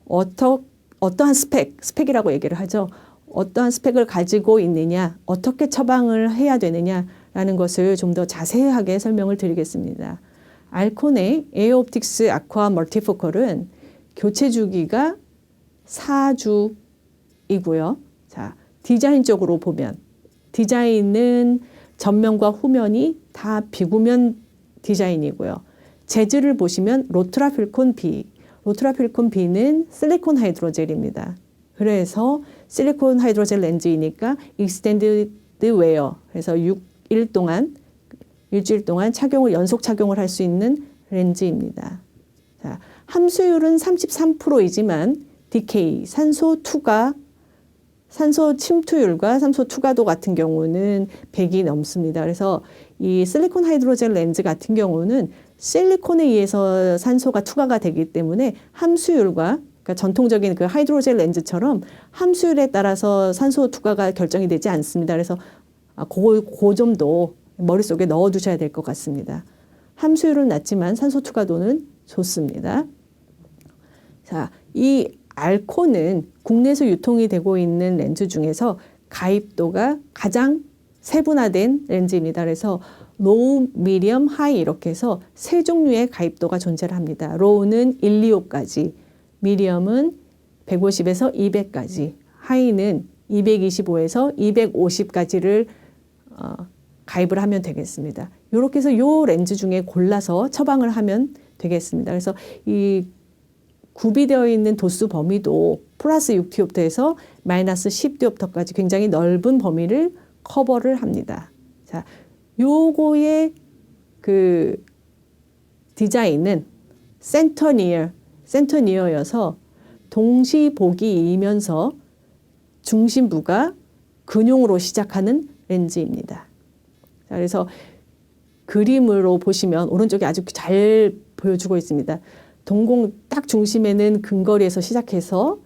어떠한 스펙이라고 얘기를 하죠. 어떠한 스펙을 가지고 있느냐, 어떻게 처방을 해야 되느냐라는 것을 좀 더 자세하게 설명을 드리겠습니다. 알콘의 에어옵틱스 아쿠아 멀티포컬은 교체 주기가 4주이고요. 자, 디자인적으로 보면 디자인은 전면과 후면이 다 비구면 디자인이고요. 재질을 보시면 로트라필콘 B는 실리콘 하이드로젤입니다. 그래서 실리콘 하이드로젤 렌즈이니까 익스텐드 웨어, 그래서 일주일 동안 연속 착용을 할 수 있는 렌즈입니다. 자, 함수율은 33%이지만 디케이, 산소 침투율과 산소 투과도 같은 경우는 100이 넘습니다. 그래서 이 실리콘 하이드로젤 렌즈 같은 경우는 실리콘에 의해서 산소가 투과가 되기 때문에 함수율과, 그러니까 전통적인 그 하이드로젤 렌즈처럼 함수율에 따라서 산소 투과가 결정이 되지 않습니다. 그래서 그 점도 머릿속에 넣어두셔야 될 것 같습니다. 함수율은 낮지만 산소 투과도는 좋습니다. 자, 이 알콘은 국내에서 유통이 되고 있는 렌즈 중에서 가입도가 가장 세분화된 렌즈입니다. 그래서 로우, 미디엄, 하이 이렇게 해서 세 종류의 가입도가 존재를 합니다. 로우는 1, 2호까지, 미디엄은 150에서 200까지, 하이는 225에서 250까지를 가입을 하면 되겠습니다. 이렇게 해서 이 렌즈 중에 골라서 처방을 하면 되겠습니다. 그래서 이 구비되어 있는 도수 범위도 플러스 6디옵터에서 마이너스 10디옵터까지 굉장히 넓은 범위를 커버를 합니다. 자, 요거의 그 디자인은 센터니어여서 동시보기이면서 중심부가 근용으로 시작하는 렌즈입니다. 자, 그래서 그림으로 보시면 오른쪽에 아주 잘 보여주고 있습니다. 동공 딱 중심에는 근거리에서 시작해서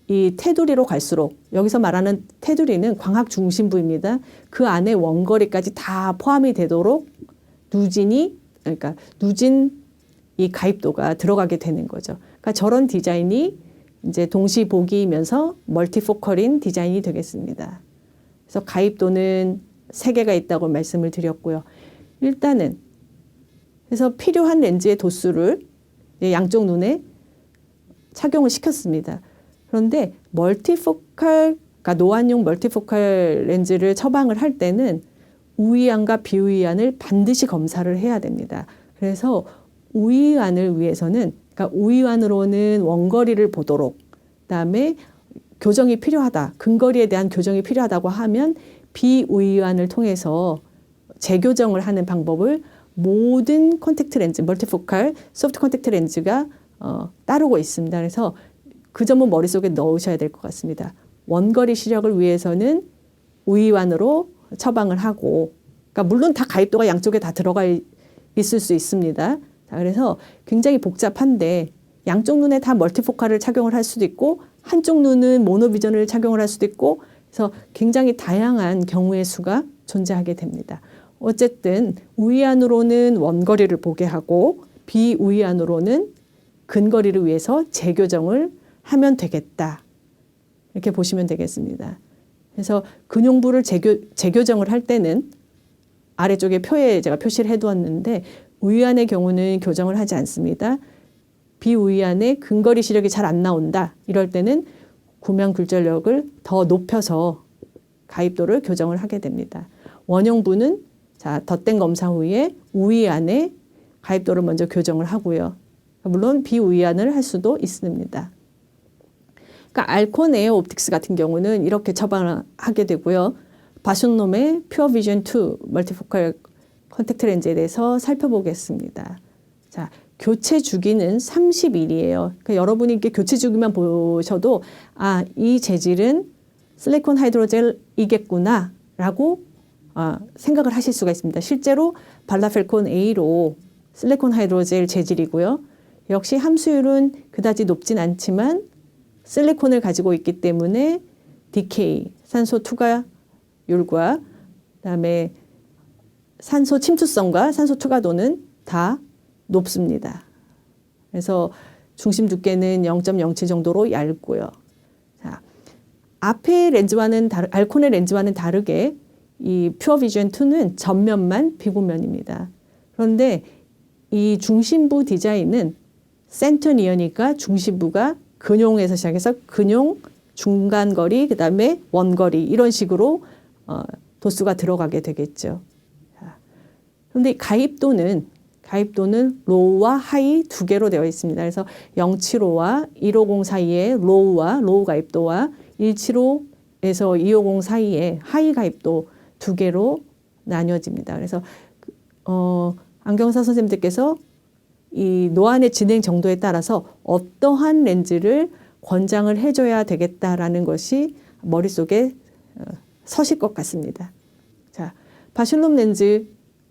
이 테두리로 갈수록, 여기서 말하는 테두리는 광학 중심부입니다. 그 안에 원거리까지 다 포함이 되도록 누진 이 가입도가 들어가게 되는 거죠. 그러니까 저런 디자인이 이제 동시보기이면서 멀티포컬인 디자인이 되겠습니다. 그래서 가입도는 3개가 있다고 말씀을 드렸고요. 일단은 그래서 필요한 렌즈의 도수를 양쪽 눈에 착용을 시켰습니다. 그런데 그러니까 노안용 멀티포칼 렌즈를 처방을 할 때는 우이안과 비우이안을 반드시 검사를 해야 됩니다. 그래서 우이안을 위해서는, 그러니까 우이안으로는 원거리를 보도록, 그다음에 교정이 필요하다, 근거리에 대한 교정이 필요하다고 하면 비우이안을 통해서 재교정을 하는 방법을 모든 콘택트 렌즈, 멀티포칼 소프트 콘택트 렌즈가 따르고 있습니다. 그래서 그 점은 머릿속에 넣으셔야 될 것 같습니다. 원거리 시력을 위해서는 우이완으로 처방을 하고, 그러니까 물론 다 가입도가 양쪽에 다 들어가 있을 수 있습니다. 자, 그래서 굉장히 복잡한데 양쪽 눈에 다 멀티포칼을 착용을 할 수도 있고 한쪽 눈은 모노비전을 착용을 할 수도 있고, 그래서 굉장히 다양한 경우의 수가 존재하게 됩니다. 어쨌든 우이안으로는 원거리를 보게 하고 비우이안으로는 근거리를 위해서 재교정을 하면 되겠다. 이렇게 보시면 되겠습니다. 그래서 근용부를 재교정을 할 때는 아래쪽에 표에 제가 표시를 해두었는데 우위안의 경우는 교정을 하지 않습니다. 비우위안의 근거리 시력이 잘 안 나온다. 이럴 때는 구명 굴절력을 더 높여서 가입도를 교정을 하게 됩니다. 원형부는 자, 덧댄 검사 후에 우위안의 가입도를 먼저 교정을 하고요. 물론 비우위안을 할 수도 있습니다. 그러니까 알콘 에어 옵틱스 같은 경우는 이렇게 처방하게 되고요. 바쇼놈의 퓨어 비전 2 멀티포컬 컨택트 렌즈에 대해서 살펴보겠습니다. 자, 교체 주기는 30일이에요. 그러니까 여러분이 이렇게 교체 주기만 보셔도 아, 이 재질은 실리콘 하이드로젤이겠구나 라고 생각을 하실 수가 있습니다. 실제로 발라펠콘 A로 실리콘 하이드로젤 재질이고요. 역시 함수율은 그다지 높진 않지만 실리콘을 가지고 있기 때문에 디케이, 산소 투과율과 그다음에 산소 침투성과 산소 투과도는 다 높습니다. 그래서 중심 두께는 0.07 정도로 얇고요. 자, 앞의 렌즈와는 알콘의 렌즈와는 다르게 이 퓨어 비전 2는 전면만 비구면입니다. 그런데 이 중심부 디자인은 센터 니어니까 중심부가 근용에서 시작해서 근용, 중간거리, 그 다음에 원거리 이런 식으로 도수가 들어가게 되겠죠. 그런데 가입도는 로우와 하이 두 개로 되어 있습니다. 그래서 075와 150 사이에 로우 가입도와 175에서 250 사이에 하이 가입도 두 개로 나뉘어집니다. 그래서 안경사 선생님들께서 이 노안의 진행 정도에 따라서 어떠한 렌즈를 권장을 해줘야 되겠다라는 것이 머릿속에 서실 것 같습니다. 자, 바슐롬 렌즈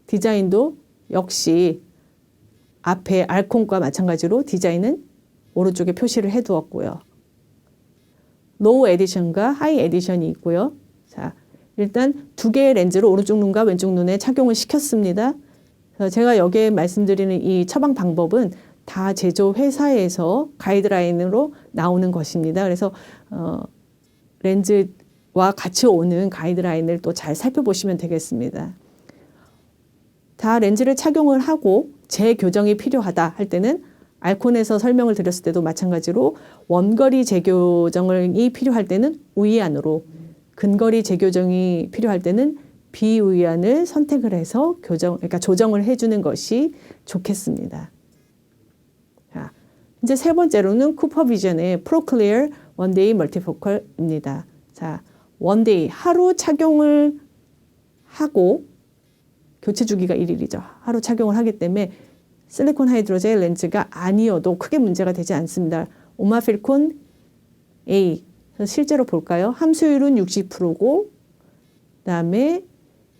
디자인도 역시 앞에 알콘과 마찬가지로 디자인은 오른쪽에 표시를 해두었고요. 로우 에디션과 하이 에디션이 있고요. 자, 일단 두 개의 렌즈를 오른쪽 눈과 왼쪽 눈에 착용을 시켰습니다. 제가 여기에 말씀드리는 이 처방 방법은 다 제조 회사에서 가이드라인으로 나오는 것입니다. 그래서 렌즈와 같이 오는 가이드라인을 또 잘 살펴보시면 되겠습니다. 다 렌즈를 착용을 하고 재교정이 필요하다 할 때는 알콘에서 설명을 드렸을 때도 마찬가지로 원거리 재교정이 필요할 때는 우위안으로, 근거리 재교정이 필요할 때는 비우위안을 선택을 해서 그러니까 조정을 해주는 것이 좋겠습니다. 자, 이제 세 번째로는 쿠퍼 비전의 프로클리어 원데이 멀티포컬입니다. 자, 원데이 하루 착용을 하고 교체 주기가 1일이죠. 하루 착용을 하기 때문에 실리콘 하이드로젤 렌즈가 아니어도 크게 문제가 되지 않습니다. 오마필콘 A 실제로 볼까요? 함수율은 60%고 그다음에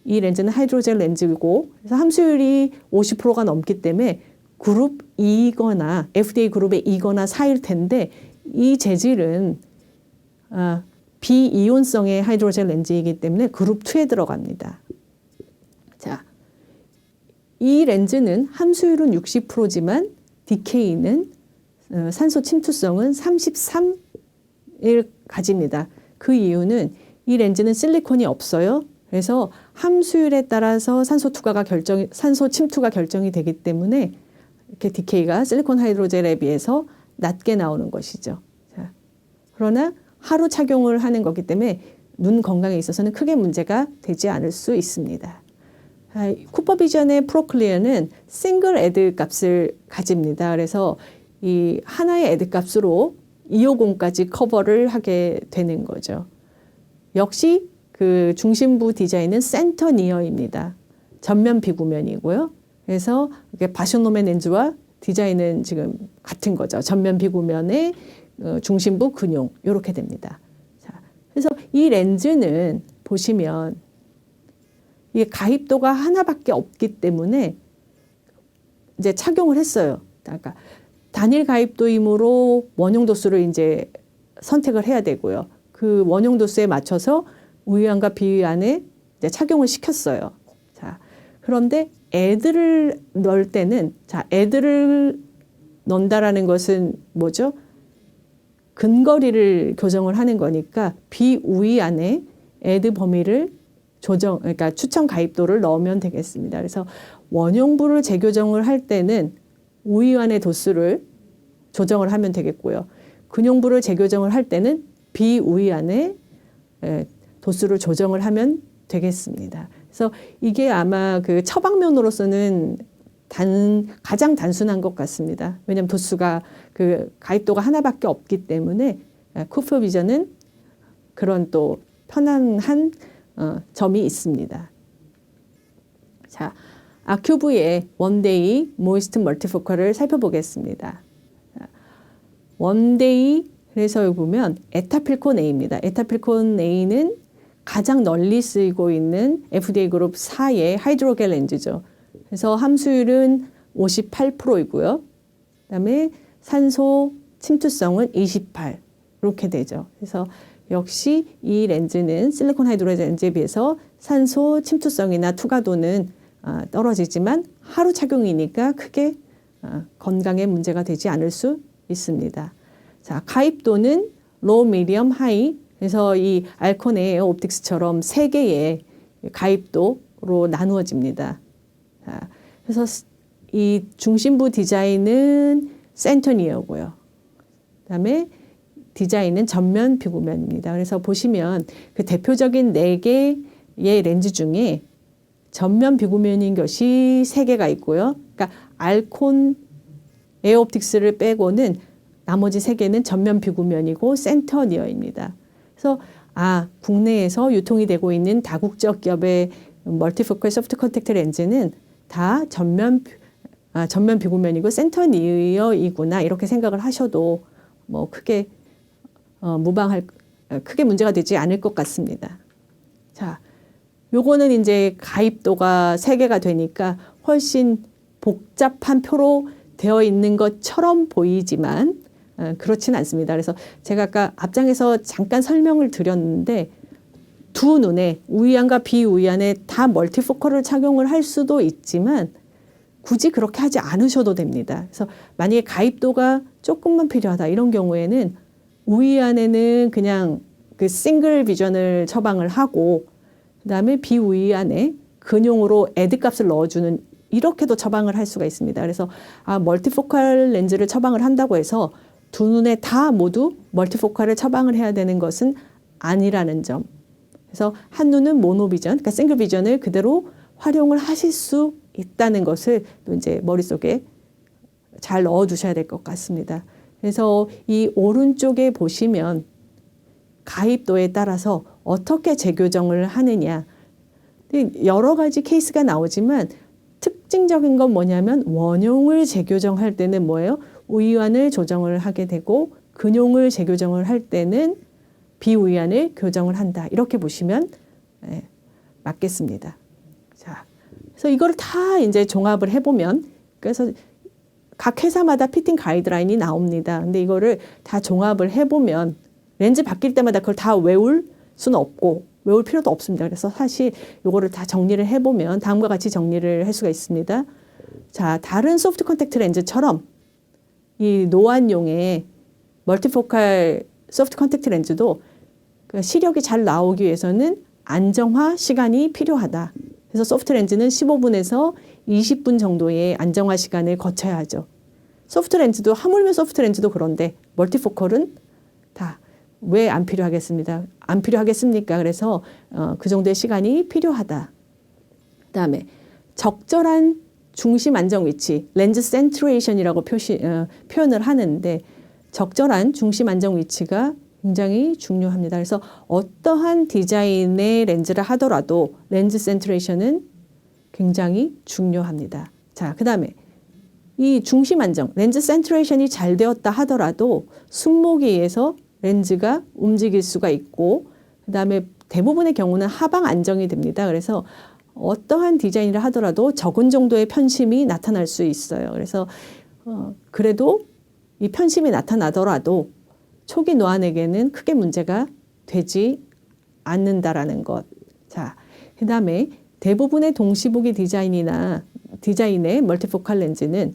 이 렌즈는 하이드로젤 렌즈이고 그래서 함수율이 50%가 넘기 때문에 그룹 2거나 FDA 그룹의 2거나 4일 텐데 이 재질은 비이온성의 하이드로젤 렌즈이기 때문에 그룹 2에 들어갑니다. 자, 이 렌즈는 함수율은 60%지만 디케이는 산소 침투성은 33을 가집니다. 그 이유는 이 렌즈는 실리콘이 없어요. 그래서 함수율에 따라서 산소 침투가 결정이 되기 때문에 이렇게 디케이가 실리콘 하이드로젤에 비해서 낮게 나오는 것이죠. 자, 그러나 하루 착용을 하는 거기 때문에 눈 건강에 있어서는 크게 문제가 되지 않을 수 있습니다. 쿠퍼 비전의 프로클리어는 싱글 애드 값을 가집니다. 그래서 이 하나의 애드 값으로 250까지 커버를 하게 되는 거죠. 역시 그 중심부 디자인은 센터 니어입니다. 전면 비구면이고요. 그래서 바쇼노메 렌즈와 디자인은 지금 같은 거죠. 전면 비구면의 중심부 근용 이렇게 됩니다. 자, 그래서 이 렌즈는 보시면 이 가입도가 하나밖에 없기 때문에 이제 착용을 했어요. 그러니까 단일 가입도이므로 원용 도수를 이제 선택을 해야 되고요. 그 원용 도수에 맞춰서 우위안과 비위안에 이제 착용을 시켰어요. 자, 그런데 애들을 넣을 때는 애들을 넣는다라는 것은 뭐죠? 근거리를 교정을 하는 거니까 비우위 안에 add 범위를 그러니까 추천 가입도를 넣으면 되겠습니다. 그래서 원용부를 재교정을 할 때는 우위안의 도수를 조정을 하면 되겠고요. 근용부를 재교정을 할 때는 비우위안의 도수를 조정을 하면 되겠습니다. 그래서 이게 아마 그 처방면으로서는 가장 단순한 것 같습니다. 왜냐하면 도수가 그 가입도가 하나밖에 없기 때문에 쿠프 비전은 그런 또 편안한 점이 있습니다. 자, 아큐브의 원데이 모이스트 멀티포컬을 살펴보겠습니다. 원데이 그래서 여기 보면 에타필콘 A입니다. 에타필콘 A는 가장 널리 쓰이고 있는 FDA 그룹 4의 하이드로겔 렌즈죠. 그래서 함수율은 58%이고요. 그다음에 산소 침투성은 28 이렇게 되죠. 그래서 역시 이 렌즈는 실리콘 하이드로겔 렌즈에 비해서 산소 침투성이나 투과도는 떨어지지만 하루 착용이니까 크게 건강에 문제가 되지 않을 수 있습니다. 자, 가입도는 로우, 미디엄, 하이. 그래서 이 알코네 옵틱스처럼 세 개의 가입도로 나누어집니다. 자, 그래서 이 중심부 디자인은 센터니어고요. 그다음에 디자인은 전면 비구면입니다. 그래서 보시면 그 대표적인 4개의 렌즈 중에 전면 비구면인 것이 3개가 있고요. 그러니까 알콘 에어옵틱스를 빼고는 나머지 3개는 전면 비구면이고 센터니어입니다. 그래서 국내에서 유통이 되고 있는 다국적 기업의 멀티포컬 소프트 컨택트 렌즈는 다 전면 비구면이고 센터니어이구나 이렇게 생각을 하셔도 뭐 크게 크게 문제가 되지 않을 것 같습니다. 자, 요거는 이제 가입도가 3개가 되니까 훨씬 복잡한 표로 되어 있는 것처럼 보이지만 그렇진 않습니다. 그래서 제가 아까 앞장에서 잠깐 설명을 드렸는데 두 눈에 우위안과 비우위안에 다 멀티포컬을 착용을 할 수도 있지만 굳이 그렇게 하지 않으셔도 됩니다. 그래서 만약에 가입도가 조금만 필요하다 이런 경우에는 우위안에는 그냥 그 싱글 비전을 처방을 하고 그다음에 비우위안에 근용으로 애드 값을 넣어주는 이렇게도 처방을 할 수가 있습니다. 그래서 멀티포컬 렌즈를 처방을 한다고 해서 두 눈에 다 모두 멀티포컬을 처방을 해야 되는 것은 아니라는 점. 그래서 한 눈은 모노비전, 그러니까 싱글 비전을 그대로 활용을 하실 수 있다는 것을 또 이제 머릿속에 잘 넣어두셔야 될 것 같습니다. 그래서 이 오른쪽에 보시면 가입도에 따라서 어떻게 재교정을 하느냐. 여러 가지 케이스가 나오지만 특징적인 건 뭐냐면 원용을 재교정할 때는 뭐예요? 우위안을 조정을 하게 되고 근용을 재교정을 할 때는 비우위안을 교정을 한다. 이렇게 보시면 맞겠습니다. 자, 그래서 이걸 다 이제 종합을 해보면 그래서 각 회사마다 피팅 가이드라인이 나옵니다. 근데 이거를 다 종합을 해보면 렌즈 바뀔 때마다 그걸 다 외울 수는 없고 외울 필요도 없습니다. 그래서 사실 이거를 다 정리를 해보면 다음과 같이 정리를 할 수가 있습니다. 자, 다른 소프트 컨택트 렌즈처럼 이 노안용의 멀티포컬 소프트 컨택트 렌즈도 시력이 잘 나오기 위해서는 안정화 시간이 필요하다. 그래서 소프트 렌즈는 15분에서 20분 정도의 안정화 시간을 거쳐야 하죠. 소프트 렌즈도 하물며 소프트 렌즈도 그런데 멀티포컬은 다 왜 안 필요하겠습니다. 안 필요하겠습니까? 그래서 그 정도의 시간이 필요하다. 그다음에 적절한 중심 안정 위치, 렌즈 센트레이션이라고 표현을 하는데 적절한 중심 안정 위치가 굉장히 중요합니다. 그래서 어떠한 디자인의 렌즈를 하더라도 렌즈 센트레이션은 굉장히 중요합니다. 자, 그다음에 이 중심 안정, 렌즈 센트레이션이 잘 되었다 하더라도 승모기에 의해서 렌즈가 움직일 수가 있고 그다음에 대부분의 경우는 하방 안정이 됩니다. 그래서 어떠한 디자인을 하더라도 적은 정도의 편심이 나타날 수 있어요. 그래서 그래도 이 편심이 나타나더라도 초기 노안에게는 크게 문제가 되지 않는다라는 것. 자, 그다음에 대부분의 동시보기 디자인의 멀티포컬 렌즈는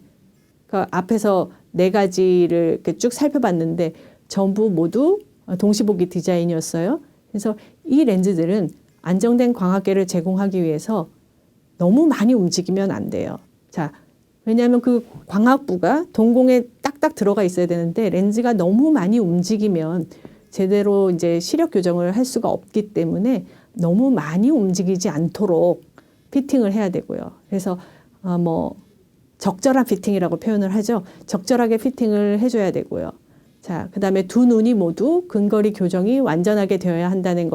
그 앞에서 4가지를 이렇게 쭉 살펴봤는데 전부 모두 동시보기 디자인이었어요. 그래서 이 렌즈들은 안정된 광학계를 제공하기 위해서 너무 많이 움직이면 안 돼요. 자, 왜냐하면 그 광학부가 동공에 딱딱 들어가 있어야 되는데 렌즈가 너무 많이 움직이면 제대로 이제 시력 교정을 할 수가 없기 때문에 너무 많이 움직이지 않도록 피팅을 해야 되고요. 그래서 적절한 피팅이라고 표현을 하죠. 적절하게 피팅을 해줘야 되고요. 자, 그다음에 두 눈이 모두 근거리 교정이 완전하게 되어야 한다는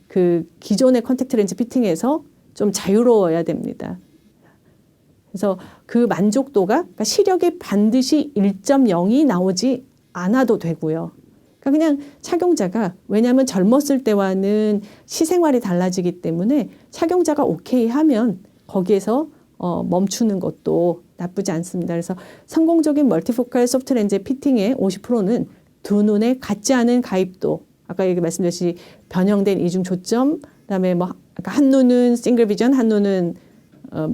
그 기존의 컨택트 렌즈 피팅에서 좀 자유로워야 됩니다. 그래서 그 만족도가 그러니까 시력이 반드시 1.0이 나오지 않아도 되고요. 그러니까 그냥 착용자가 왜냐하면 젊었을 때와는 시생활이 달라지기 때문에 착용자가 오케이 하면 거기에서 멈추는 것도 나쁘지 않습니다. 그래서 성공적인 멀티포칼 소프트 렌즈의 피팅의 50%는 두 눈에 같지 않은 가입도, 아까 얘기 말씀드렸듯이 변형된 이중 초점, 그다음에 한 눈은 싱글 비전, 한 눈은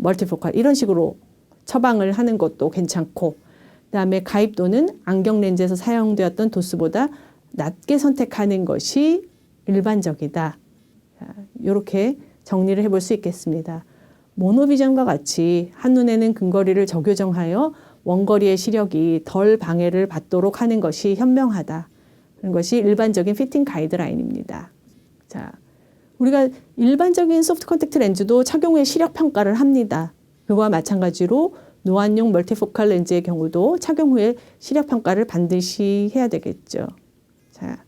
멀티포칼 이런 식으로 처방을 하는 것도 괜찮고, 그다음에 가입도는 안경 렌즈에서 사용되었던 도수보다 낮게 선택하는 것이 일반적이다. 이렇게 정리를 해볼 수 있겠습니다. 모노비전과 같이 한눈에는 근거리를 저교정하여 원거리의 시력이 덜 방해를 받도록 하는 것이 현명하다. 그런 것이 일반적인 피팅 가이드라인입니다. 자, 우리가 일반적인 소프트 컨택트 렌즈도 착용 후에 시력 평가를 합니다. 그거와 마찬가지로 노안용 멀티포칼 렌즈의 경우도 착용 후에 시력 평가를 반드시 해야 되겠죠. 자,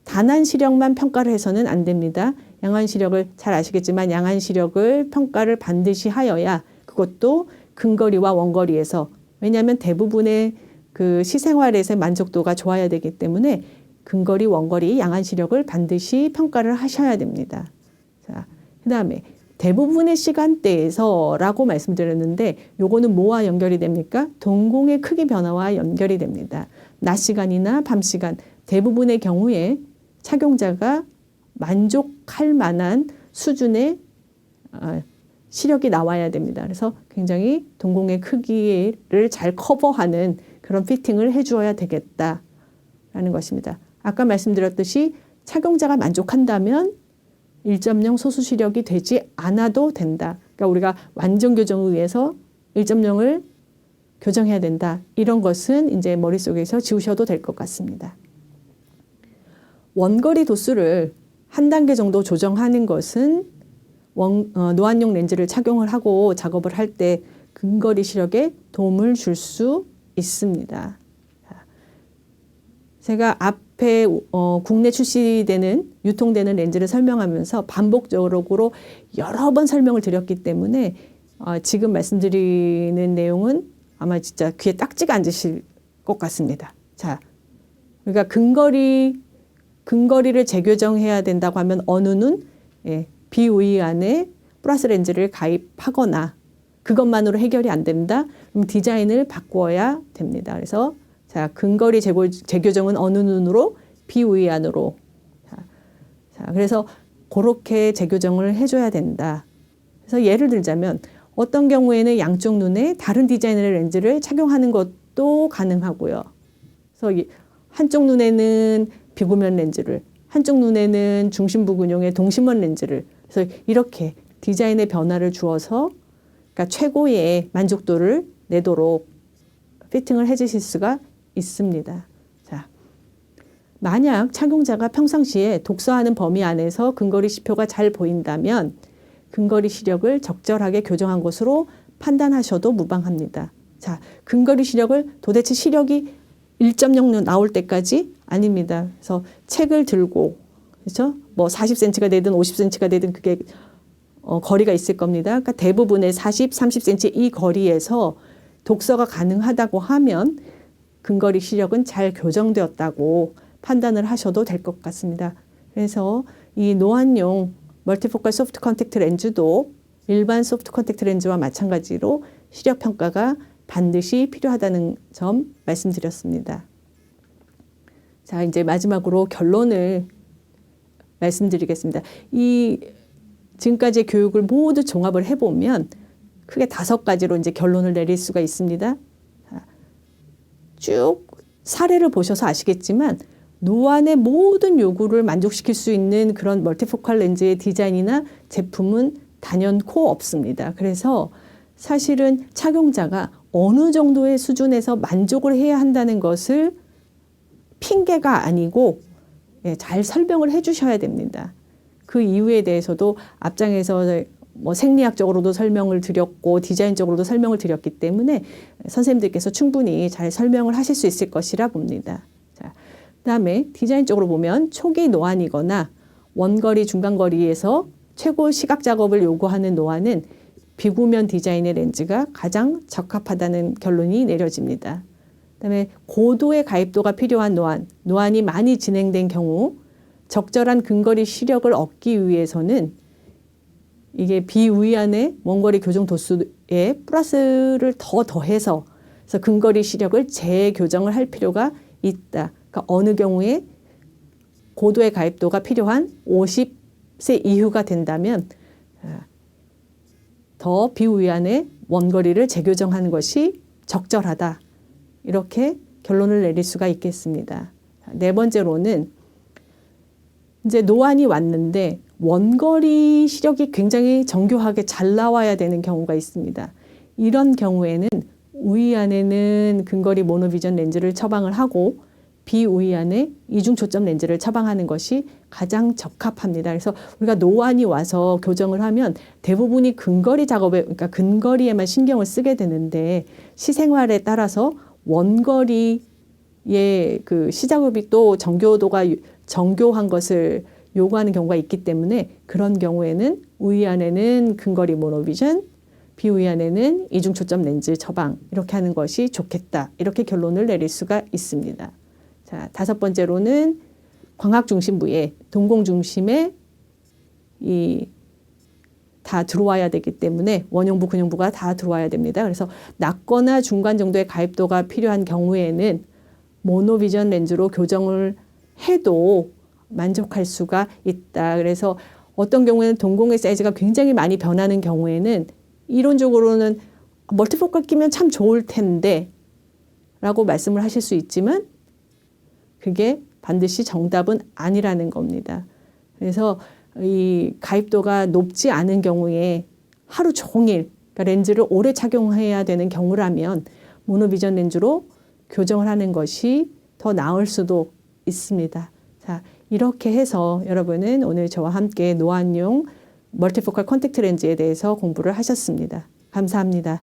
단한 시력만 평가를 해서는 안 됩니다. 양한 시력을 잘 아시겠지만 양한 시력을 평가를 반드시 하여야 그것도 근거리와 원거리에서, 왜냐하면 대부분의 그 시생활에서의 만족도가 좋아야 되기 때문에 근거리, 원거리, 양한 시력을 반드시 평가를 하셔야 됩니다. 자, 그다음에 대부분의 시간대에서라고 말씀드렸는데 요거는 뭐와 연결이 됩니까? 동공의 크기 변화와 연결이 됩니다. 낮 시간이나 밤 시간 대부분의 경우에 착용자가 만족할 만한 수준의 시력이 나와야 됩니다. 그래서 굉장히 동공의 크기를 잘 커버하는 그런 피팅을 해주어야 되겠다라는 것입니다. 아까 말씀드렸듯이 착용자가 만족한다면 1.0 소수 시력이 되지 않아도 된다. 그러니까 우리가 완전 교정을 위해서 1.0을 교정해야 된다. 이런 것은 이제 머릿속에서 지우셔도 될 것 같습니다. 원거리 도수를 한 단계 정도 조정하는 것은 노안용 렌즈를 착용을 하고 작업을 할 때 근거리 시력에 도움을 줄 수 있습니다. 제가 앞에 국내 출시되는 유통되는 렌즈를 설명하면서 반복적으로 여러 번 설명을 드렸기 때문에 지금 말씀드리는 내용은 아마 진짜 귀에 딱지가 앉으실 것 같습니다. 자, 그러니까 근거리를 재교정해야 된다고 하면 어느 눈 비우위 안에 플러스 렌즈를 가입하거나 그것만으로 해결이 안 된다. 그럼 디자인을 바꿔야 됩니다. 그래서 자, 근거리 재교정은 어느 눈으로 비우위 안으로. 자, 그래서 그렇게 재교정을 해줘야 된다. 그래서 예를 들자면 어떤 경우에는 양쪽 눈에 다른 디자인의 렌즈를 착용하는 것도 가능하고요. 그래서 한쪽 눈에는 비구면 렌즈를, 한쪽 눈에는 중심부 근용의 동심원 렌즈를, 그래서 이렇게 디자인의 변화를 주어서 그러니까 최고의 만족도를 내도록 피팅을 해주실 수가 있습니다. 자, 만약 착용자가 평상시에 독서하는 범위 안에서 근거리 시표가 잘 보인다면 근거리 시력을 적절하게 교정한 것으로 판단하셔도 무방합니다. 자, 근거리 시력을 도대체 시력이 1.0 나올 때까지 아닙니다. 그래서 책을 들고, 그렇죠? 뭐 40cm가 되든 50cm가 되든 그게 거리가 있을 겁니다. 그러니까 대부분의 40, 30cm 이 거리에서 독서가 가능하다고 하면 근거리 시력은 잘 교정되었다고 판단을 하셔도 될 것 같습니다. 그래서 이 노안용 멀티포칼 소프트 컨택트 렌즈도 일반 소프트 컨택트 렌즈와 마찬가지로 시력 평가가 반드시 필요하다는 점 말씀드렸습니다. 자, 이제 마지막으로 결론을 말씀드리겠습니다. 이 지금까지의 교육을 모두 종합을 해보면 크게 5가지로 이제 결론을 내릴 수가 있습니다. 쭉 사례를 보셔서 아시겠지만 노안의 모든 요구를 만족시킬 수 있는 그런 멀티포컬 렌즈의 디자인이나 제품은 단연코 없습니다. 그래서 사실은 착용자가 어느 정도의 수준에서 만족을 해야 한다는 것을 핑계가 아니고 잘 설명을 해 주셔야 됩니다. 그 이유에 대해서도 앞장에서 뭐 생리학적으로도 설명을 드렸고 디자인적으로도 설명을 드렸기 때문에 선생님들께서 충분히 잘 설명을 하실 수 있을 것이라 봅니다. 자, 그다음에 디자인적으로 보면 초기 노안이거나 원거리, 중간거리에서 최고 시각 작업을 요구하는 노안은 비구면 디자인의 렌즈가 가장 적합하다는 결론이 내려집니다. 그다음에 고도의 가입도가 필요한 노안이 많이 진행된 경우 적절한 근거리 시력을 얻기 위해서는 이게 비우이안의 원거리 교정 도수에 플러스를 더해서 그래서 근거리 시력을 재교정을 할 필요가 있다. 그러니까 어느 경우에 고도의 가입도가 필요한 50세 이후가 된다면 더 비우이안의 원거리를 재교정하는 것이 적절하다. 이렇게 결론을 내릴 수가 있겠습니다. 네 번째로는 이제 노안이 왔는데 원거리 시력이 굉장히 정교하게 잘 나와야 되는 경우가 있습니다. 이런 경우에는 우이안에는 근거리 모노비전 렌즈를 처방을 하고 비우이안에 이중 초점 렌즈를 처방하는 것이 가장 적합합니다. 그래서 우리가 노안이 와서 교정을 하면 대부분이 근거리 작업에, 그러니까 근거리에만 신경을 쓰게 되는데 시생활에 따라서 원거리의 그 시작업이 또 정교한 것을 요구하는 경우가 있기 때문에 그런 경우에는 우이안에는 근거리 모노비전, 비우이안에는 이중 초점 렌즈 처방 이렇게 하는 것이 좋겠다. 이렇게 결론을 내릴 수가 있습니다. 자, 다섯 번째로는 광학 중심부에 동공 중심에 다 들어와야 되기 때문에 원형부, 근형부가 다 들어와야 됩니다. 그래서 낮거나 중간 정도의 가입도가 필요한 경우에는 모노비전 렌즈로 교정을 해도 만족할 수가 있다. 그래서 어떤 경우에는 동공의 사이즈가 굉장히 많이 변하는 경우에는 이론적으로는 멀티포컬 끼면 참 좋을 텐데 라고 말씀을 하실 수 있지만 그게 반드시 정답은 아니라는 겁니다. 그래서 이 가입도가 높지 않은 경우에 하루 종일 그러니까 렌즈를 오래 착용해야 되는 경우라면 모노비전 렌즈로 교정을 하는 것이 더 나을 수도 있습니다. 자, 이렇게 해서 여러분은 오늘 저와 함께 노안용 멀티포컬 컨택트 렌즈에 대해서 공부를 하셨습니다. 감사합니다.